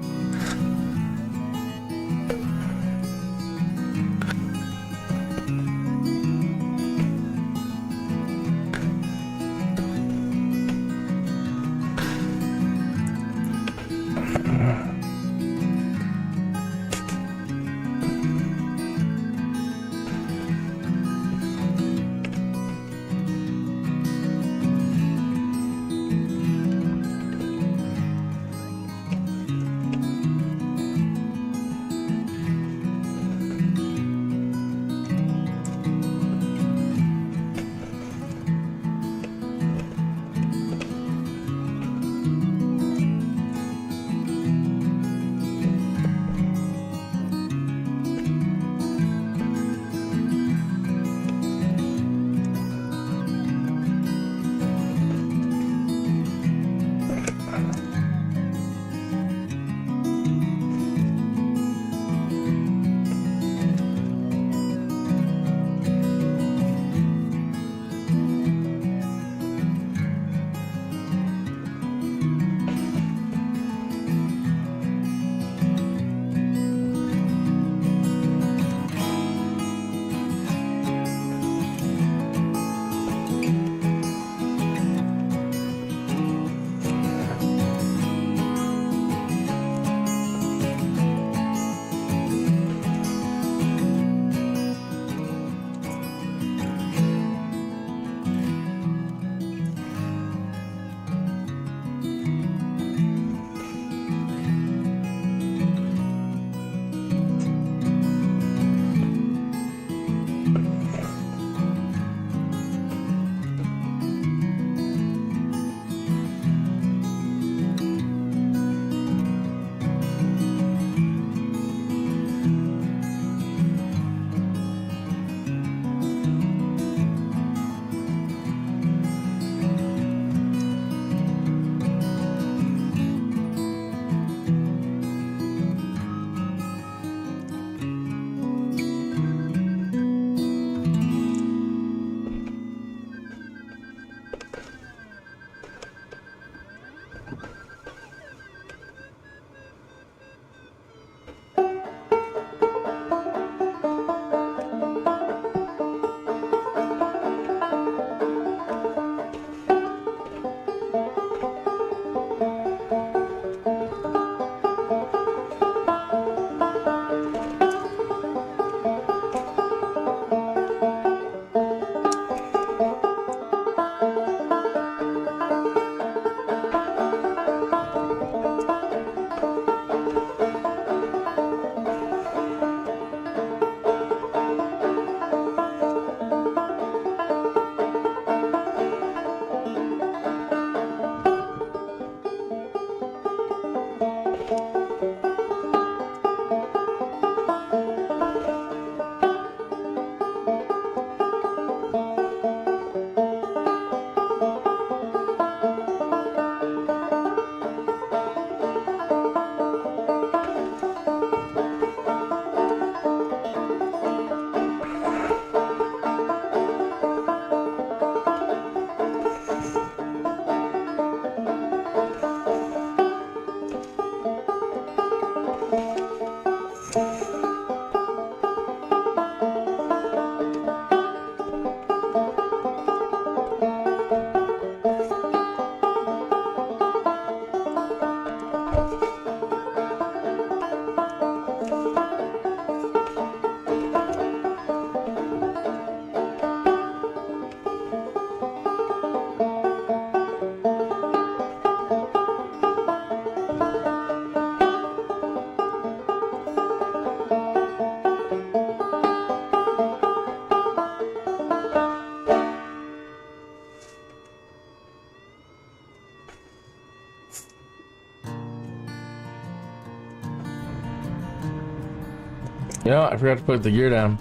Yeah, I forgot to put the gear down.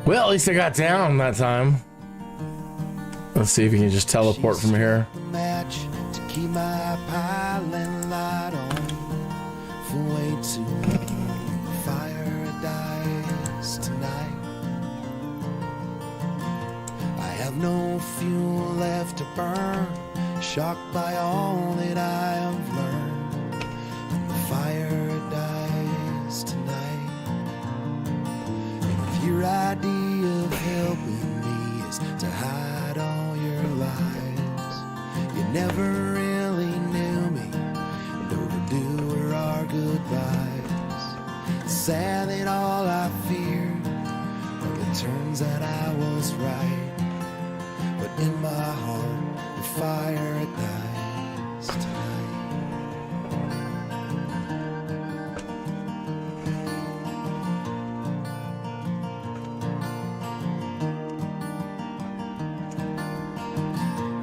Well, at least I got down that time. Let's see if you can just teleport from here. Match to keep my piling light on for way too long. The fire dies tonight. I have no fuel left to burn, shocked by all that I have learned. And the fire dies tonight. And if your idea of helping me is to hide all your lies, you never really knew me, and overdue were our goodbyes. It's sad that all I feared, well, it turns out I was right. But in my heart, the fire dies tonight.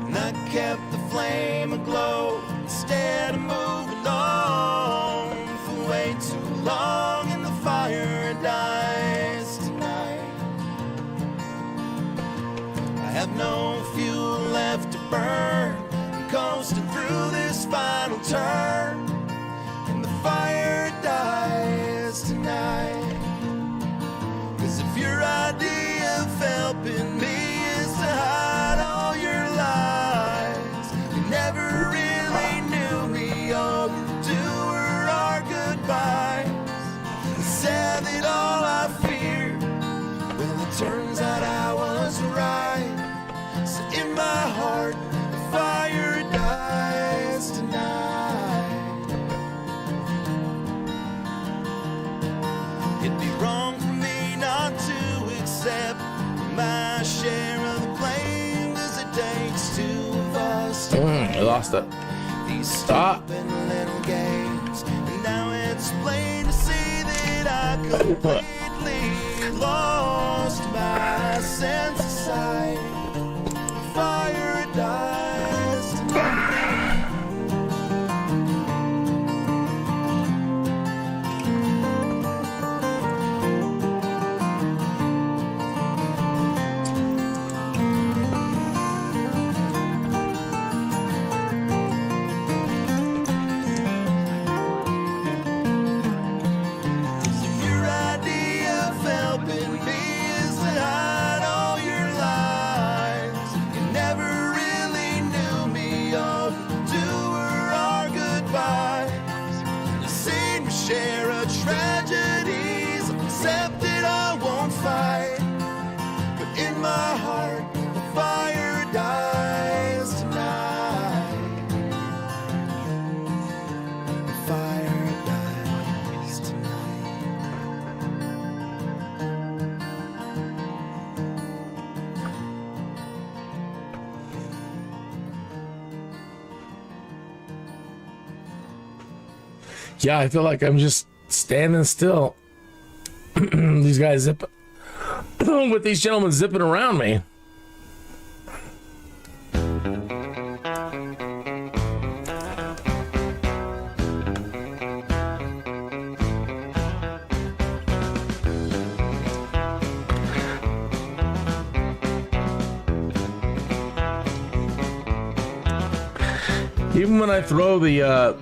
And I kept the flame aglow instead of moving on for way too long, and the fire dies tonight. I have no fuel left to burn, I'm coasting through this final turn, and the fire dies tonight. 'Cause if your idea of helping me is to hide all your lies, you never really knew me, all you do were our goodbyes. It's sad that all I feared, well, it turns out I was right. So in my heart, the fire dies tonight. It'd be wrong for me not to accept my share of the blame, 'cause it takes two of us to I lost it. these Stop. stupid little games. And now it's plain to see that I completely lost my sense of sight. Fire dies tonight. If your idea of helping me is to hide all your lies, you never really knew me, all you do were our goodbyes. And I've seen my share of tragedies, I've accepted I won't fight. But in my heart, the fire dies tonight. The fire dies tonight. Yeah, I feel like I'm just standing still. These guys zipping with these gentlemen zipping around me. Even when I throw the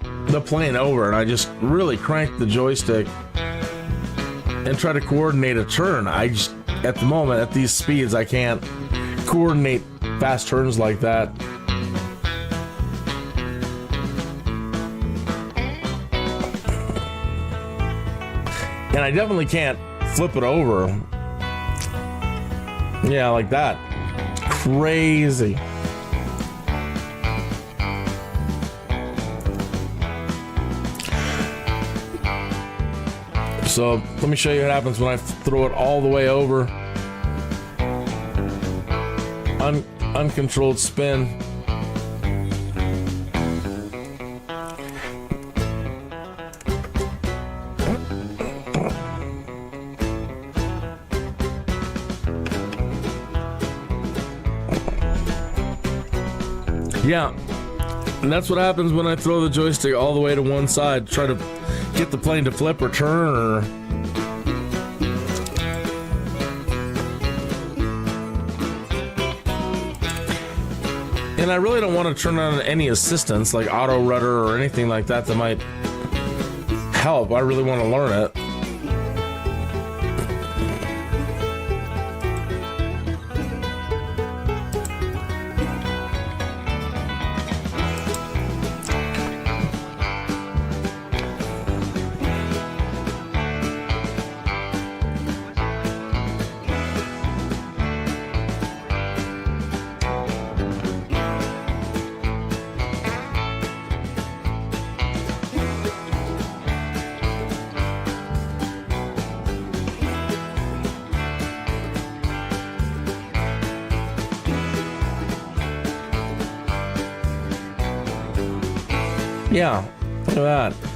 plane over and I just really crank the joystick and try to coordinate a turn, I just, at the moment, at these speeds, I can't coordinate fast turns like that. And I definitely can't flip it over. Yeah, like that. Crazy. So let me show you what happens when I throw it all the way over. Uncontrolled spin. Yeah, and that's what happens when I throw the joystick all the way to one side. Try to get the plane to flip or turn or. And I really don't want to turn on any assistance like auto rudder or anything like that that might help. I really want to learn it. Yeah, look at that.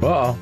Uh-oh.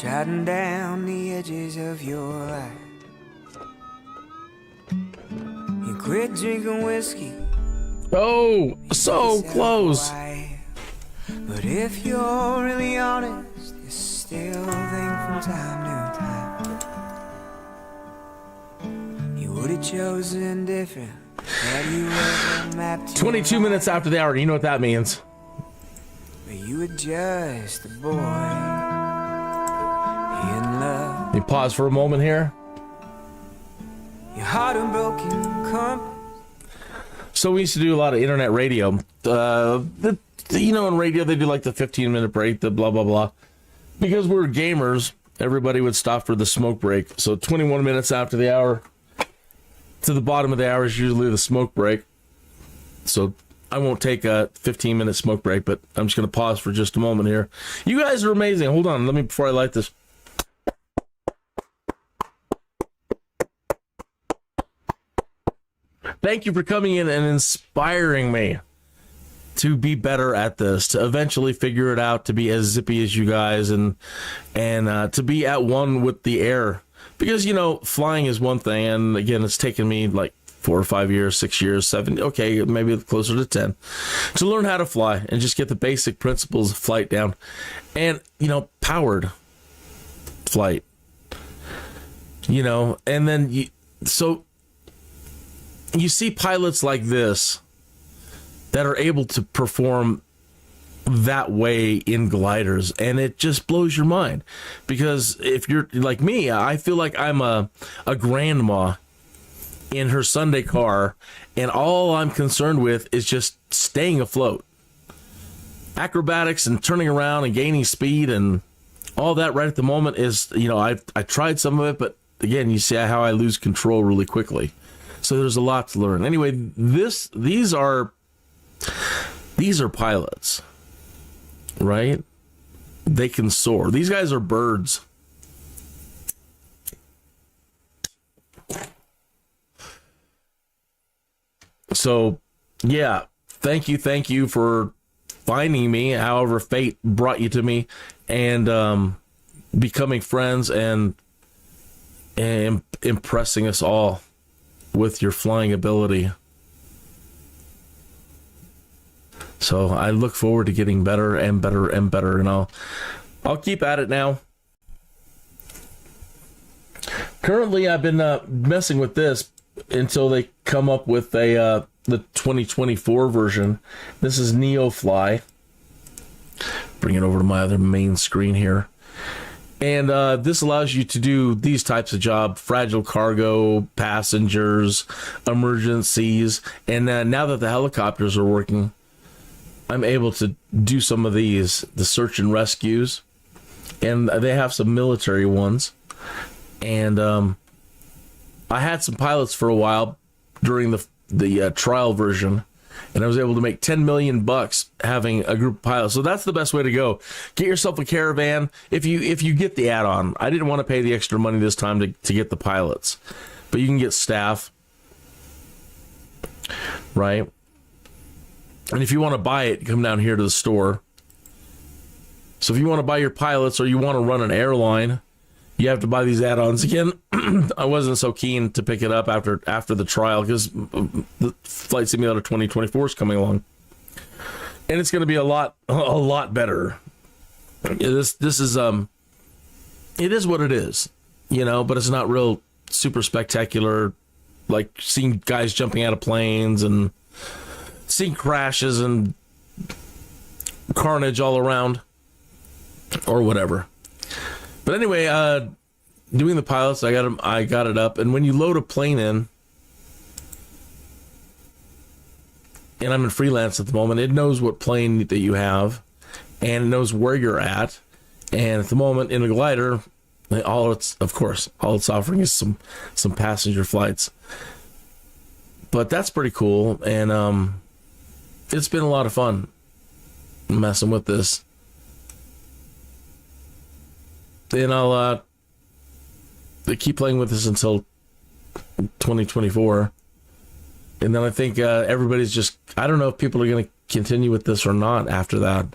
Jotting down the edges of your life. You quit drinking whiskey. Oh, so close. But if you're really honest, you still think from time to time you would have chosen different. Had you ever mapped 22 minutes after the hour. You know what that means. but you were just a boy in love. You pause for a moment here. Your heart unbroken compass. So we used to do a lot of internet radio. You know, in radio, they do like the 15-minute break, the blah, blah, blah. Because we were gamers, everybody would stop for the smoke break. So 21 minutes after the hour to the bottom of the hour is usually the smoke break. So I won't take a 15-minute smoke break, but I'm just going to pause for just a moment here. You guys are amazing. Hold on. Let me, before I light this. Thank you for coming in and inspiring me to be better at this, to eventually figure it out, to be as zippy as you guys, and to be at one with the air. Because, you know, flying is one thing, and again, it's taken me like 4 or 5 years, 6 years, 7, okay, maybe closer to 10, to learn how to fly and just get the basic principles of flight down. And, you know, powered flight, you know, and then you see pilots like this that are able to perform that way in gliders, and it just blows your mind. Because if you're like me, I feel like I'm a grandma in her Sunday car, and all I'm concerned with is just staying afloat. Acrobatics and turning around and gaining speed and all that right at the moment is, you know, I tried some of it, but again, you see how I lose control really quickly. So there's a lot to learn. Anyway, these are pilots, right? They can soar. These guys are birds. So, yeah, thank you for finding me, however fate brought you to me, and becoming friends and impressing us all with your flying ability. So I look forward to getting better and better and better, and I'll keep at it now. Currently, I've been messing with this until they come up with the 2024 version. This is Neofly. Bring it over to my other main screen here. And this allows you to do these types of jobs: fragile cargo, passengers, emergencies. And now that the helicopters are working, I'm able to do some of these, the search and rescues. And they have some military ones. And I had some pilots for a while during the trial version, and I was able to make $10 million having a group of pilots. So that's the best way to go. Get yourself a caravan. If you get the add-on, I didn't want to pay the extra money this time to get the pilots, but you can get staff, right? And if you want to buy it, come down here to the store. So if you want to buy your pilots, or you want to run an airline, you have to buy these add-ons. Again, I wasn't so keen to pick it up after the trial, because the Flight Simulator 2024 is coming along, and it's going to be a lot better. This is it is what it is, you know, but it's not real super spectacular, like seeing guys jumping out of planes and seeing crashes and carnage all around or whatever. But anyway, doing the pilots, I got it up, and when you load a plane in, and I'm in Freelance at the moment, it knows what plane that you have, and it knows where you're at. And at the moment in a glider, all it's offering is some passenger flights. But that's pretty cool, and it's been a lot of fun messing with this. And I'll keep playing with this until 2024. And then I think everybody's just... I don't know if people are going to continue with this or not after that.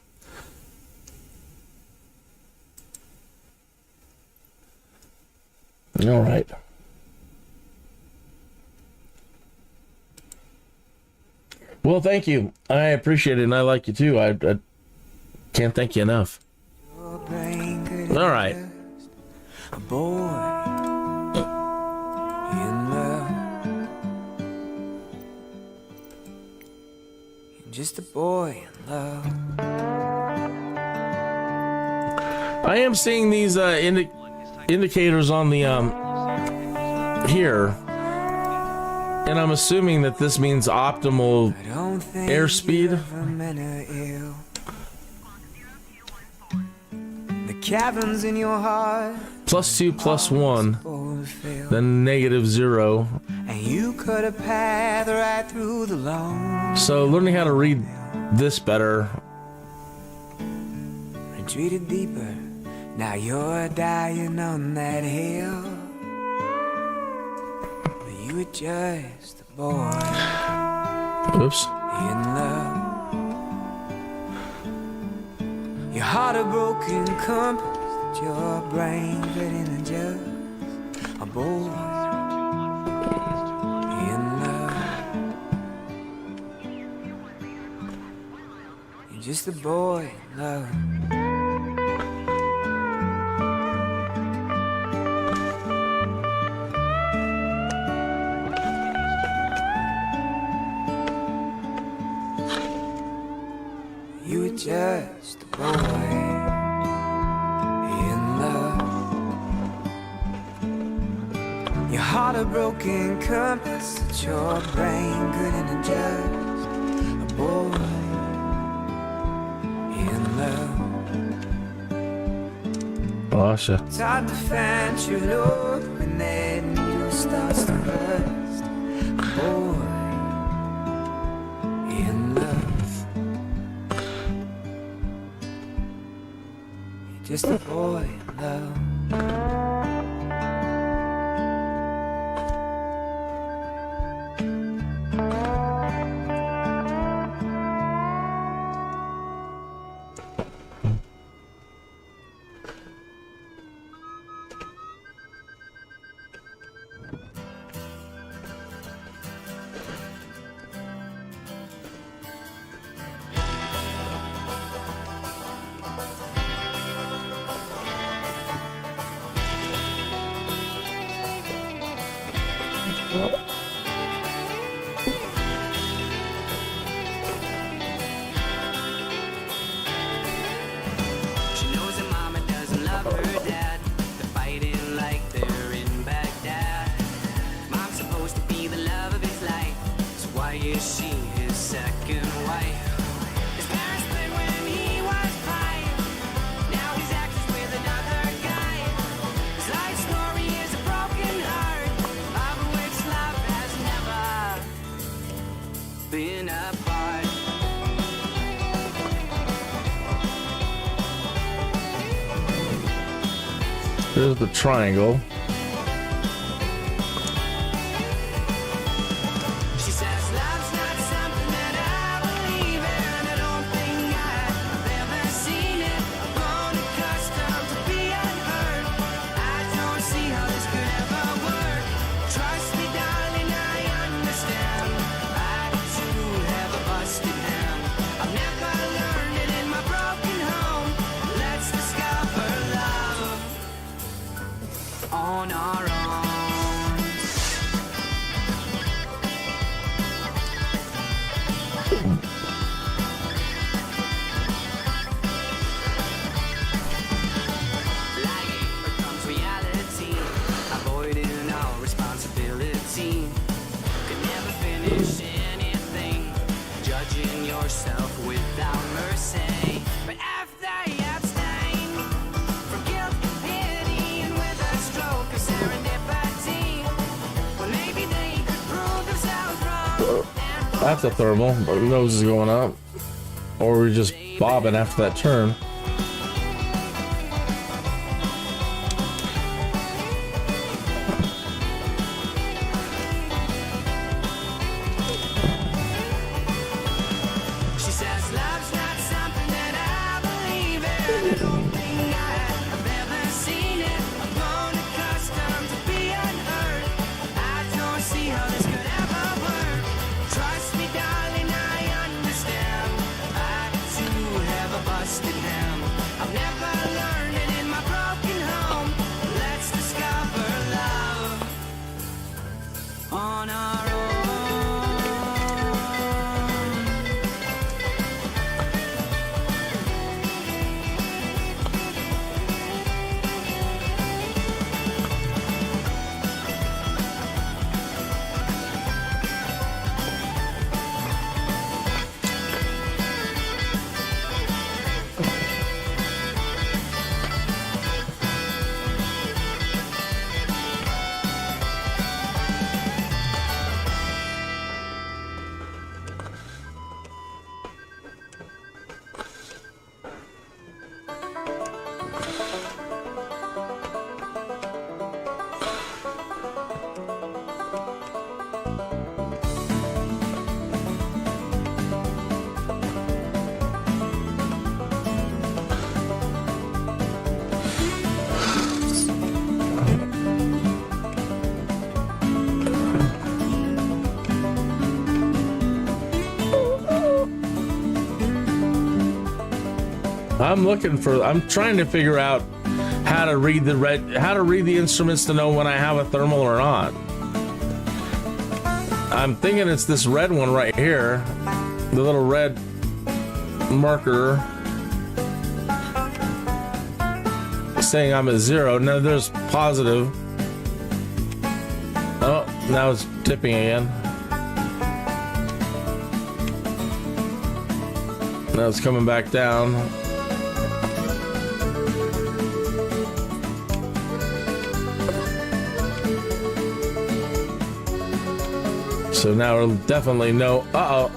All right. Well, thank you. I appreciate it, and I like you too. I Can't thank you enough. Your brain could All right. just a boy in love. You're just a boy in love. I am seeing these indicators on the here, and I'm assuming that this means optimal I don't think airspeed. you ever meant her ill. The caverns in your heart +2 +1, always fail. then -0. And you cut a path right through the long. So learning how to read this better. Retreated deeper. Now you're dying on that hill. But you were just a boy Oops. in love. Your heart a broken compass that your brain fit in and just a boy in love. You're just a boy in love. You were just a boy in love. Your heart a broken compass that your brain couldn't adjust. A boy in love. Asha. It's hard to find your love when that needle starts to rust. A boy in love. Just a boy in love. She knows her mama doesn't love her dad. They're fighting like they're in Baghdad. Mom's supposed to be the love of his life, so why is she his second wife? His parents split when he was 5. Now he's acting with another guy. His life story is a broken heart, of which love has never been apart. There's the triangle. She says love's not something that I believe in. I don't think I've ever seen it. I'm grown accustomed to being hurt. I don't see how this could ever work. Trust me, darling, I understand. I too have a busted hand. I've never learned it in my broken home. Let's discover love on our own. Life becomes reality, avoiding all responsibility. Could never finish anything, judging yourself without mercy. But after you abstain from guilt and pity, and with a stroke of serendipity, well, maybe they could prove themselves wrong. That's a thermal. Our nose is going up. Or we're just bobbing after that turn. She says love's not something that I believe in. I don't think I've ever seen it. I'm grown accustomed to being hurt. I don't see how this could ever work. Trust me, darling, I understand. I too have a busted hand. I'm trying to figure out how to read the instruments to know when I have a thermal or not. I'm thinking it's this red one right here, the little red marker saying I'm at 0. Now there's positive. Oh, now it's tipping again. Now it's coming back down. So now we'll definitely know. Uh-oh.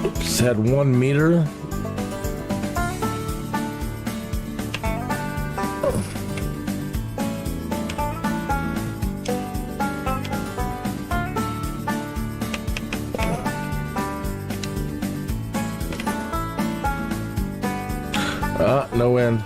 Oops, had 1 meter. No wind.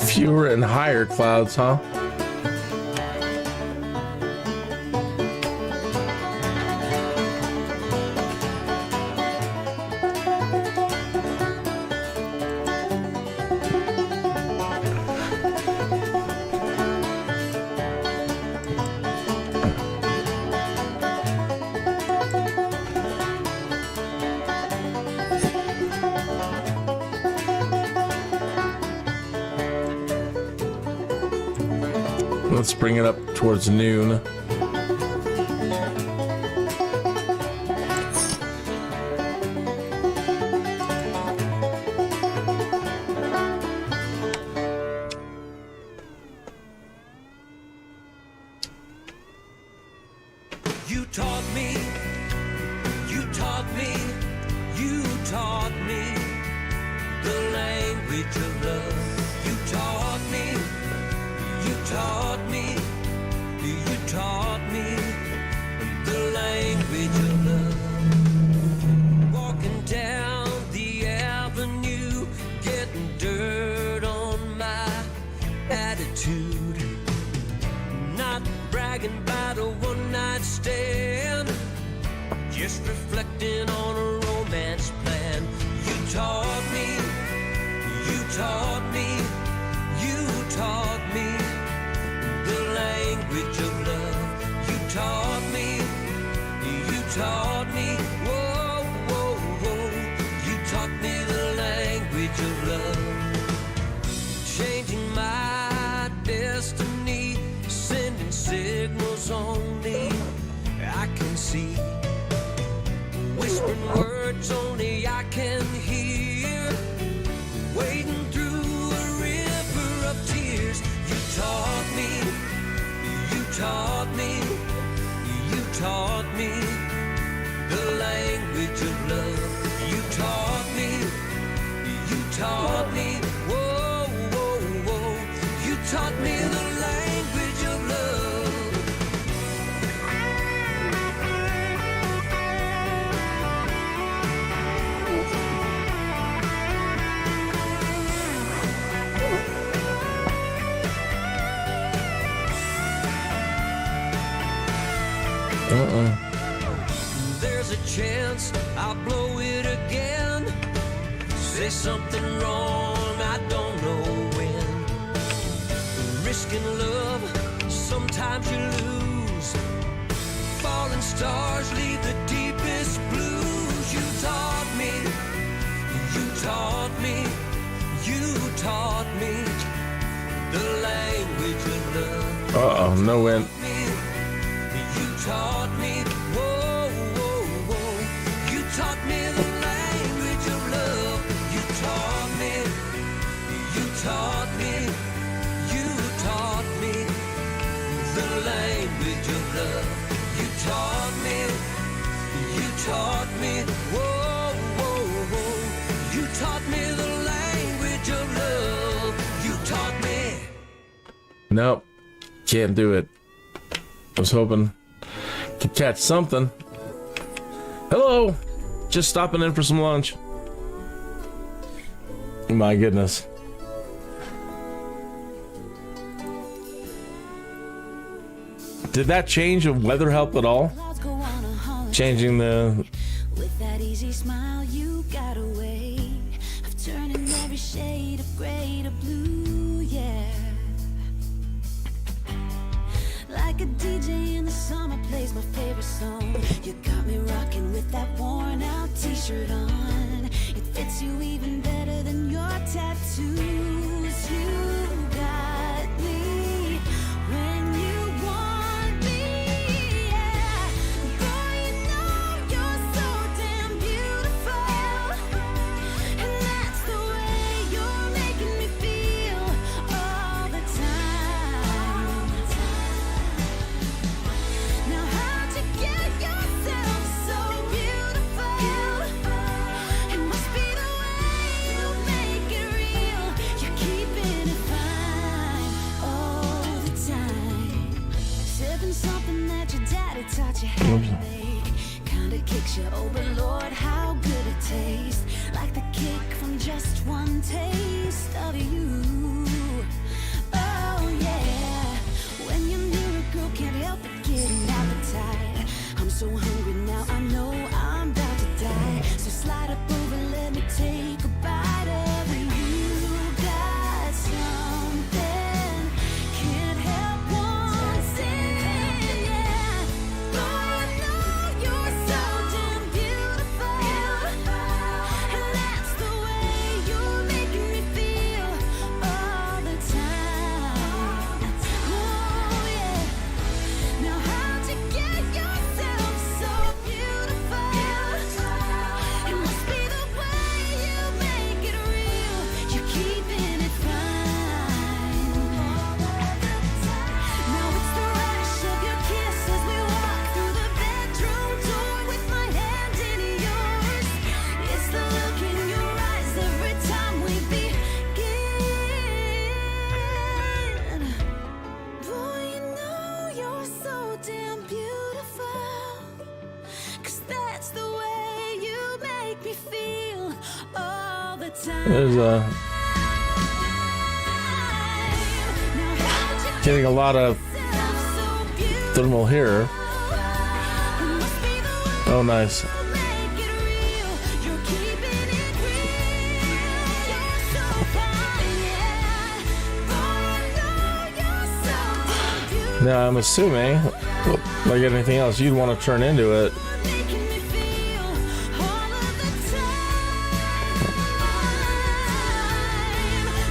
Fewer and higher clouds, huh? Let's bring it up towards noon. You taught me, you taught me, you taught me the language of love. You taught me, you taught me, you taught me the language of love. Walking down the avenue, getting dirt on my attitude. Not bragging about a one-night stand, just reflecting on a romance plan. You taught me, you taught me, you taught me the language of love. You taught me, you taught me, whoa, whoa, whoa. You taught me the language of love. Changing my destiny, sending signals only I can see, whispering words only I can hear, wading through a river of tears. You taught me, you taught me, you taught me the language of love. You taught me, you taught me, whoa, whoa, whoa. There's a chance I'll blow it again. Say something wrong, I don't know when. Risking love, sometimes you lose. Falling stars leave the deepest blues. You taught me, you taught me, you taught me the language of love. Uh-oh, no win. You taught me, whoa, whoa, whoa. You taught me the language of love. You taught me, you taught me, you taught me the language of love. You taught me, you taught me, whoa, whoa, whoa. You taught me the language of love. You taught me. Nope, can't do it. I was hoping to catch something. Hello, just stopping in for some lunch. My goodness. Did that change of weather help at all? Changing the... With that easy smile you got away of turning every shade of gray to blue, yeah. Like a DJ in the summer plays my favorite song. You got me rocking with that worn out t-shirt on. It fits you even better than your tattoos. You got me when you want me, yeah. Boy, you know you're so damn beautiful, and that's the way you're making me feel all the time. Now how'd you get yourself so beautiful? It must be the way you make it real. You're keeping it fine all the time. Sipping something that your daddy taught you how to make. Kinda kicks you, oh but Lord, how good it tastes. Like the kick from just one taste of you. Oh yeah. When you're near a girl, can't help but get an appetite. I'm so hungry now, I know I'm about to die. So slide up over, let me take a bite of you. Got something, can't help wanting, yeah. Boy, I know you're so damn beautiful, and that's the way you're making me feel all the time. Oh yeah. Now how'd you get yourself so beautiful? It must be the way you make it real. You're keeping it fine all the time. Now it's the rush of your kiss as we walk through the bedroom door with my hand in yours. It's the look in your eyes every time we begin. Boy, you know you're so damn beautiful, 'cause that's the way you make me feel all the time. There's Now how'd you getting a lot of get so beautiful? thermal here. It must be the way Oh, nice. you make it real. You're keeping it real. You're so fine, yeah. Boy, I know you're so damn beautiful. Now, I'm assuming, like anything else, you'd want to turn into it. Making me feel all of the time.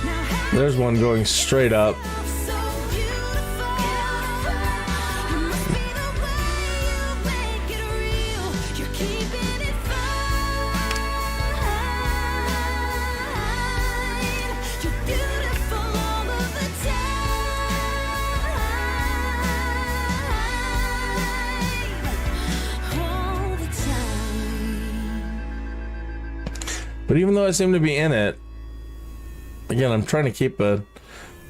Now how There's one going straight up. so beautiful. It must be the way you make it real. You're keeping it fine. You're beautiful all of the time. All the time. But even though I seem to be in it, again, I'm trying to keep an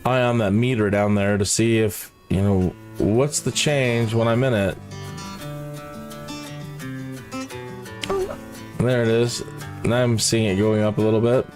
eye on that meter down there to see if, you know, what's the change when I'm in it. There it is. Now I'm seeing it going up a little bit.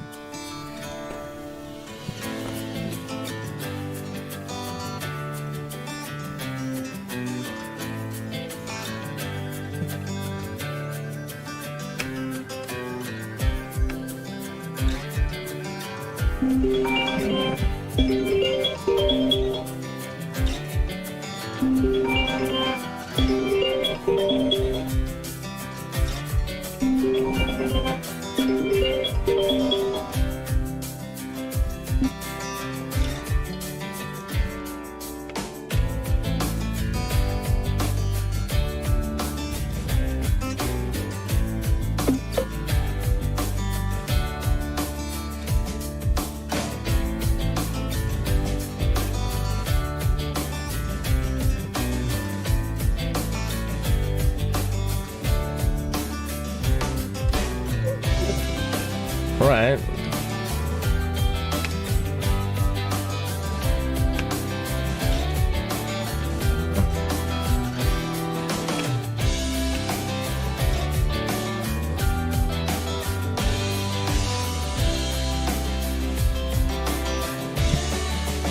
All right.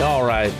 All right.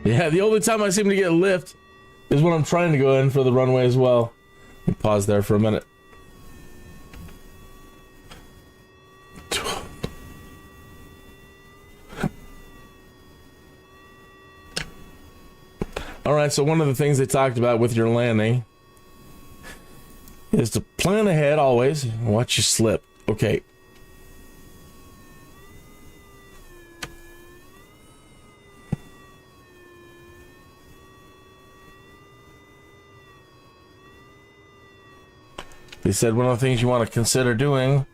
Yeah, the only time I seem to get lift is when I'm trying to go in for the runway as well. Let me pause there for a minute. Alright, so one of the things they talked about with your landing is to plan ahead always. Watch you slip. Okay. They said one of the things you want to consider doing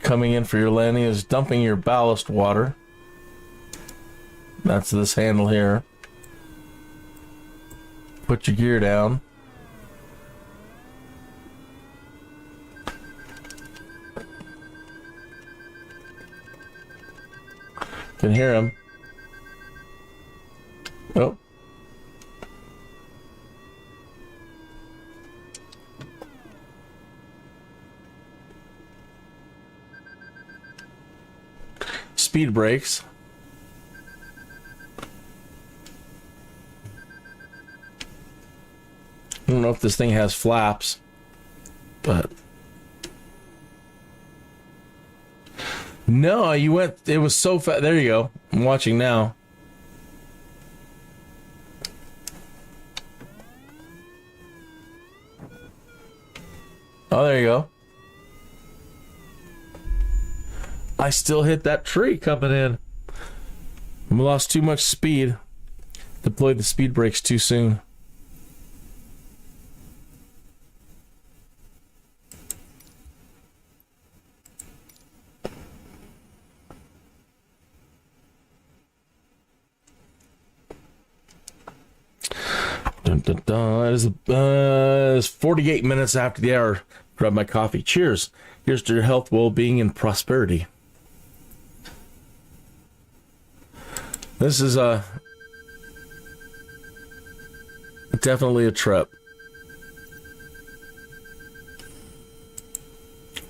coming in for your landing is dumping your ballast water. That's this handle here. Put your gear down. Can hear him. Oh. Speed brakes. I don't know if this thing has flaps, but no, you went, it was so fast. There you go. I'm watching now. Oh, there you go. I still hit that tree coming in. We lost too much speed. Deployed the speed brakes too soon. Dun, dun, dun. It is 48 minutes after the hour. Grab my coffee. Cheers. Here's to your health, well-being, and prosperity. This is definitely a trip.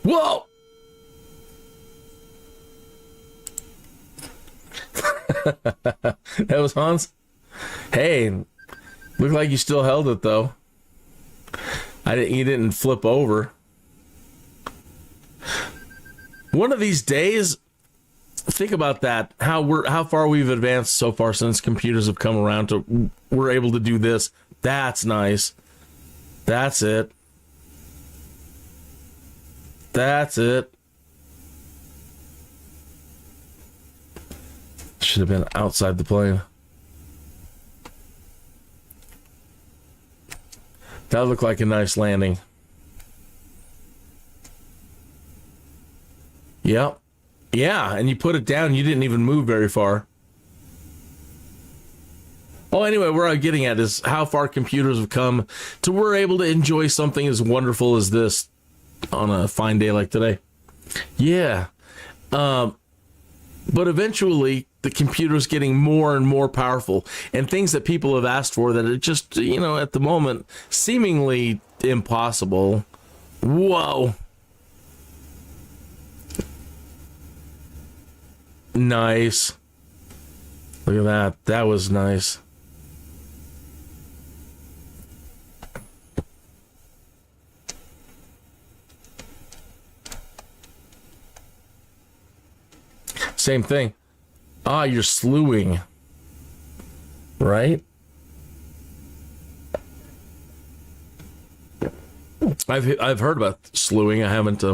Whoa! That was Hans. Hey, looked like you still held it though. You didn't flip over. One of these days, think about that. How far we've advanced so far since computers have come around to we're able to do this. That's nice. That's it. That's it. Should have been outside the plane. That looked like a nice landing. Yep. Yeah, and you put it down, you didn't even move very far. Well, anyway, where I'm getting at is how far computers have come to we're able to enjoy something as wonderful as this on a fine day like today. Yeah. But eventually, the computer's getting more and more powerful, and things that people have asked for that are just, at the moment, seemingly impossible. Whoa. Nice. Look at that. That was nice. Same thing. You're slewing. Right? I've heard about slewing. I haven't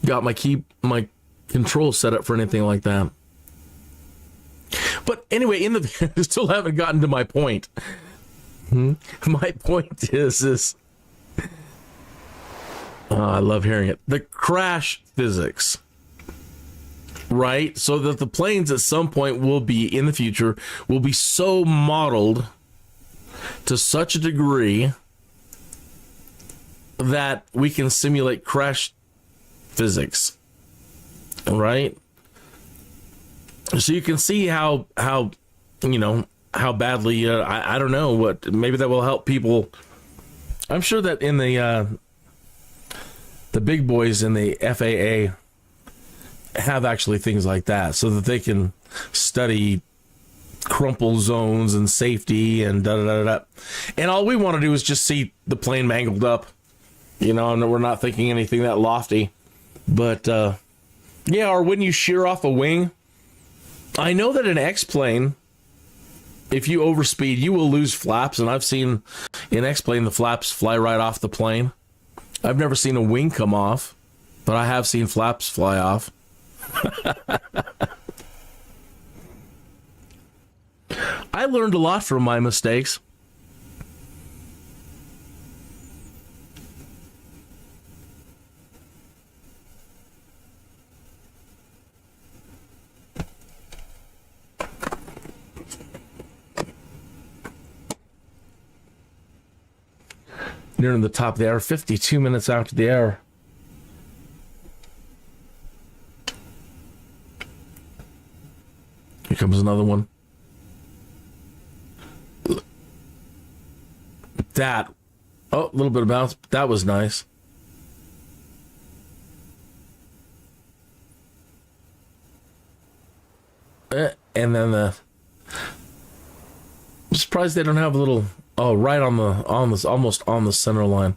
got my control set up for anything like that. But anyway, still haven't gotten to my point. My point is I love hearing it. The crash physics. Right? So that the planes at some point in the future, will be so modeled to such a degree that we can simulate crash physics. Right? So you can see how badly, I don't know what, maybe that will help people. I'm sure that in the big boys in the FAA have actually things like that so that they can study crumple zones and safety and da-da-da-da. And all we want to do is just see the plane mangled up, and we're not thinking anything that lofty. But, or when you shear off a wing, I know that an X-plane, if you overspeed, you will lose flaps. And I've seen in X-plane the flaps fly right off the plane. I've never seen a wing come off, but I have seen flaps fly off. I learned a lot from my mistakes. Nearing the top of the hour, 52 minutes after the hour. Here comes another one. A little bit of bounce. That was nice. And then I'm surprised they don't have a little, right on this, almost on the center line.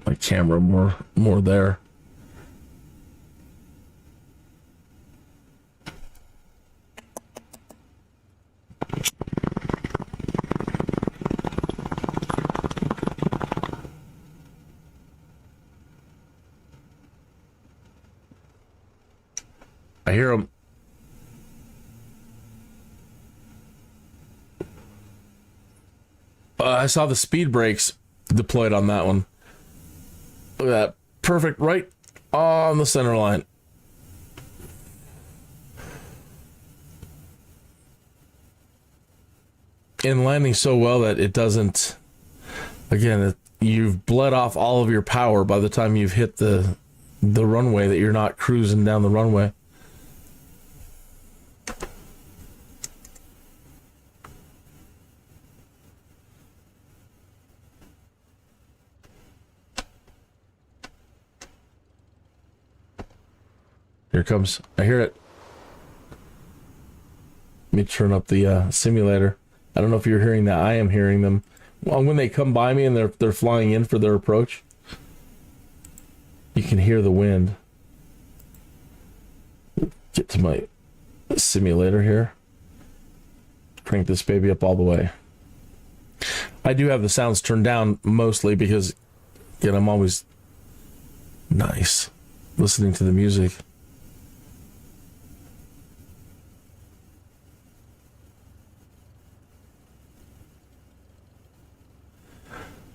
My camera more there. I hear them. I saw the speed brakes deployed on that one. Look at that. Perfect, right on the center line. And landing so well that it doesn't, again, you've bled off all of your power by the time you've hit the runway, that you're not cruising down the runway. Here it comes. I hear it. Let me turn up the simulator. I don't know if you're hearing that. I am hearing them. Well, when they come by me and they're flying in for their approach, you can hear the wind. get to my simulator here. Crank this baby up all the way. I do have the sounds turned down mostly because, again, I'm always nice listening to the music.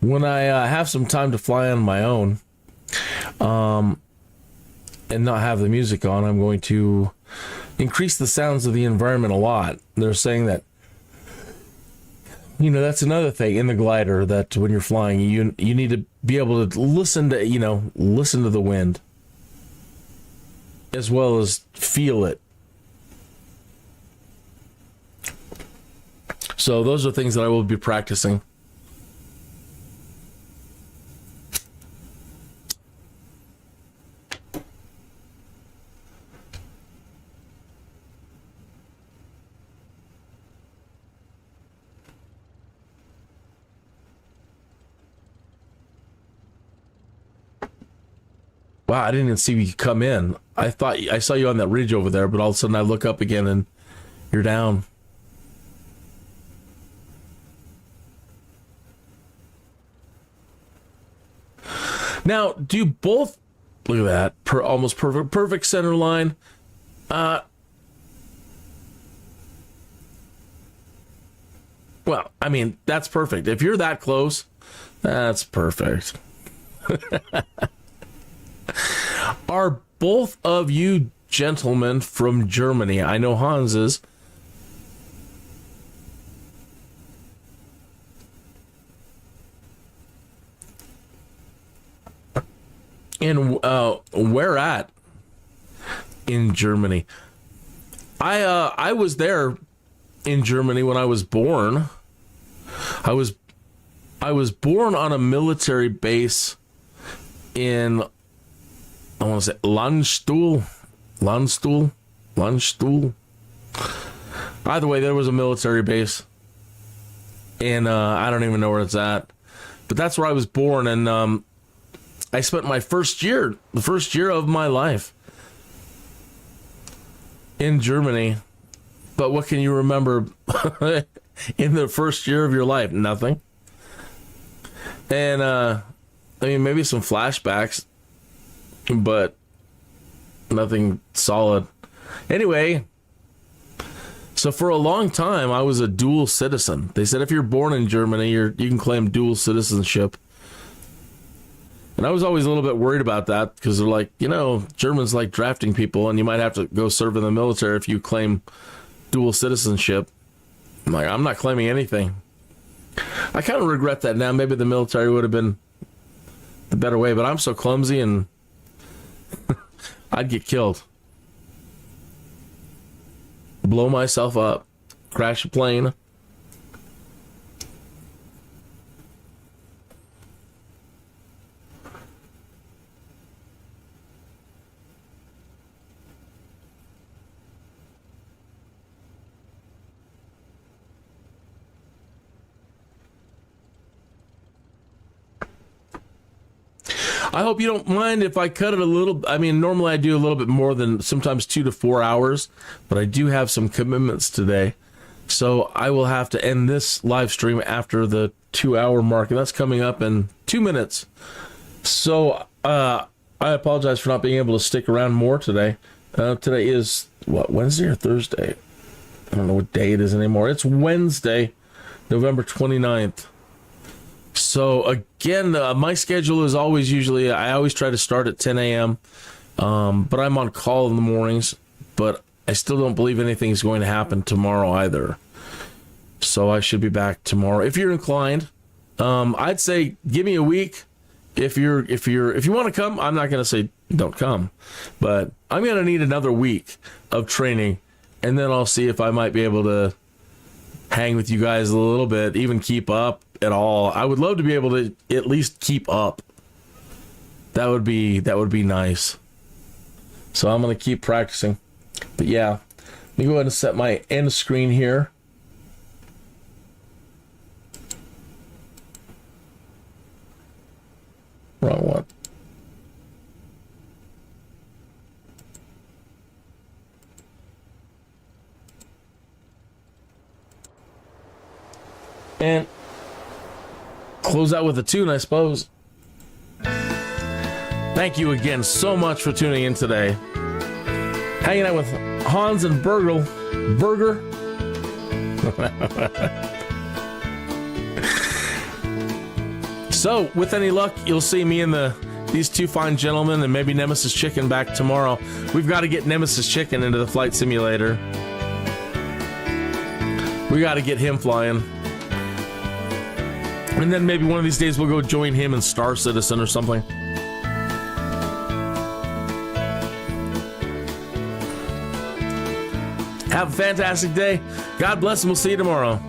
When I have some time to fly on my own, and not have the music on, I'm going to increase the sounds of the environment a lot. They're saying that, you know, that's another thing in the glider, that when you're flying, you need to be able to listen to the wind as well as feel it. So those are things that I will be practicing. Wow, I didn't even see you come in. I thought I saw you on that ridge over there, but all of a sudden I look up again and you're down. Now, do you both look at that? Almost perfect center line. Well, I mean, that's perfect. If you're that close, that's perfect. Are both of you gentlemen from Germany? I know Hans is. And where at in Germany? I was there in Germany when I was born. I was born on a military base in, I want to say Landstuhl. Either way, there was a military base, and I don't even know where it's at, but that's where I was born, and I spent the first year of my life in Germany. But what can you remember in the first year of your life? Nothing. And I mean, maybe some flashbacks, but nothing solid. Anyway, so for a long time, I was a dual citizen. They said if you're born in Germany, you can claim dual citizenship. And I was always a little bit worried about that because they're like, Germans like drafting people, and you might have to go serve in the military if you claim dual citizenship. I'm like, I'm not claiming anything. I kind of regret that now. Maybe the military would have been the better way, but I'm so clumsy and I'd get killed. Blow myself up, crash a plane. I hope you don't mind if I cut it a little. I mean, normally I do a little bit more than sometimes 2 to 4 hours, but I do have some commitments today. So I will have to end this live stream after the 2-hour mark, and that's coming up in 2 minutes. So I apologize for not being able to stick around more today. Today is, Wednesday or Thursday? I don't know what day it is anymore. It's Wednesday, November 29th. So again, my schedule is always I always try to start at 10 a.m., but I'm on call in the mornings, but I still don't believe anything's going to happen tomorrow either. So I should be back tomorrow. If you're inclined, I'd say give me a week. If you want to come, I'm not going to say don't come, but I'm going to need another week of training, and then I'll see if I might be able to hang with you guys a little bit, even keep up at all. I would love to be able to at least keep up. That would be nice. So I'm going to keep practicing. But yeah, let me go ahead and set my end screen here. Wrong one. And close out with a tune, I suppose. Thank you again so much for tuning in today. Hanging out with Hans and Burger. So, with any luck, you'll see me and these two fine gentlemen and maybe Nemesis Chicken back tomorrow. We've got to get Nemesis Chicken into the flight simulator. We got to get him flying. And then maybe one of these days we'll go join him in Star Citizen or something. Have a fantastic day. God bless, and we'll see you tomorrow.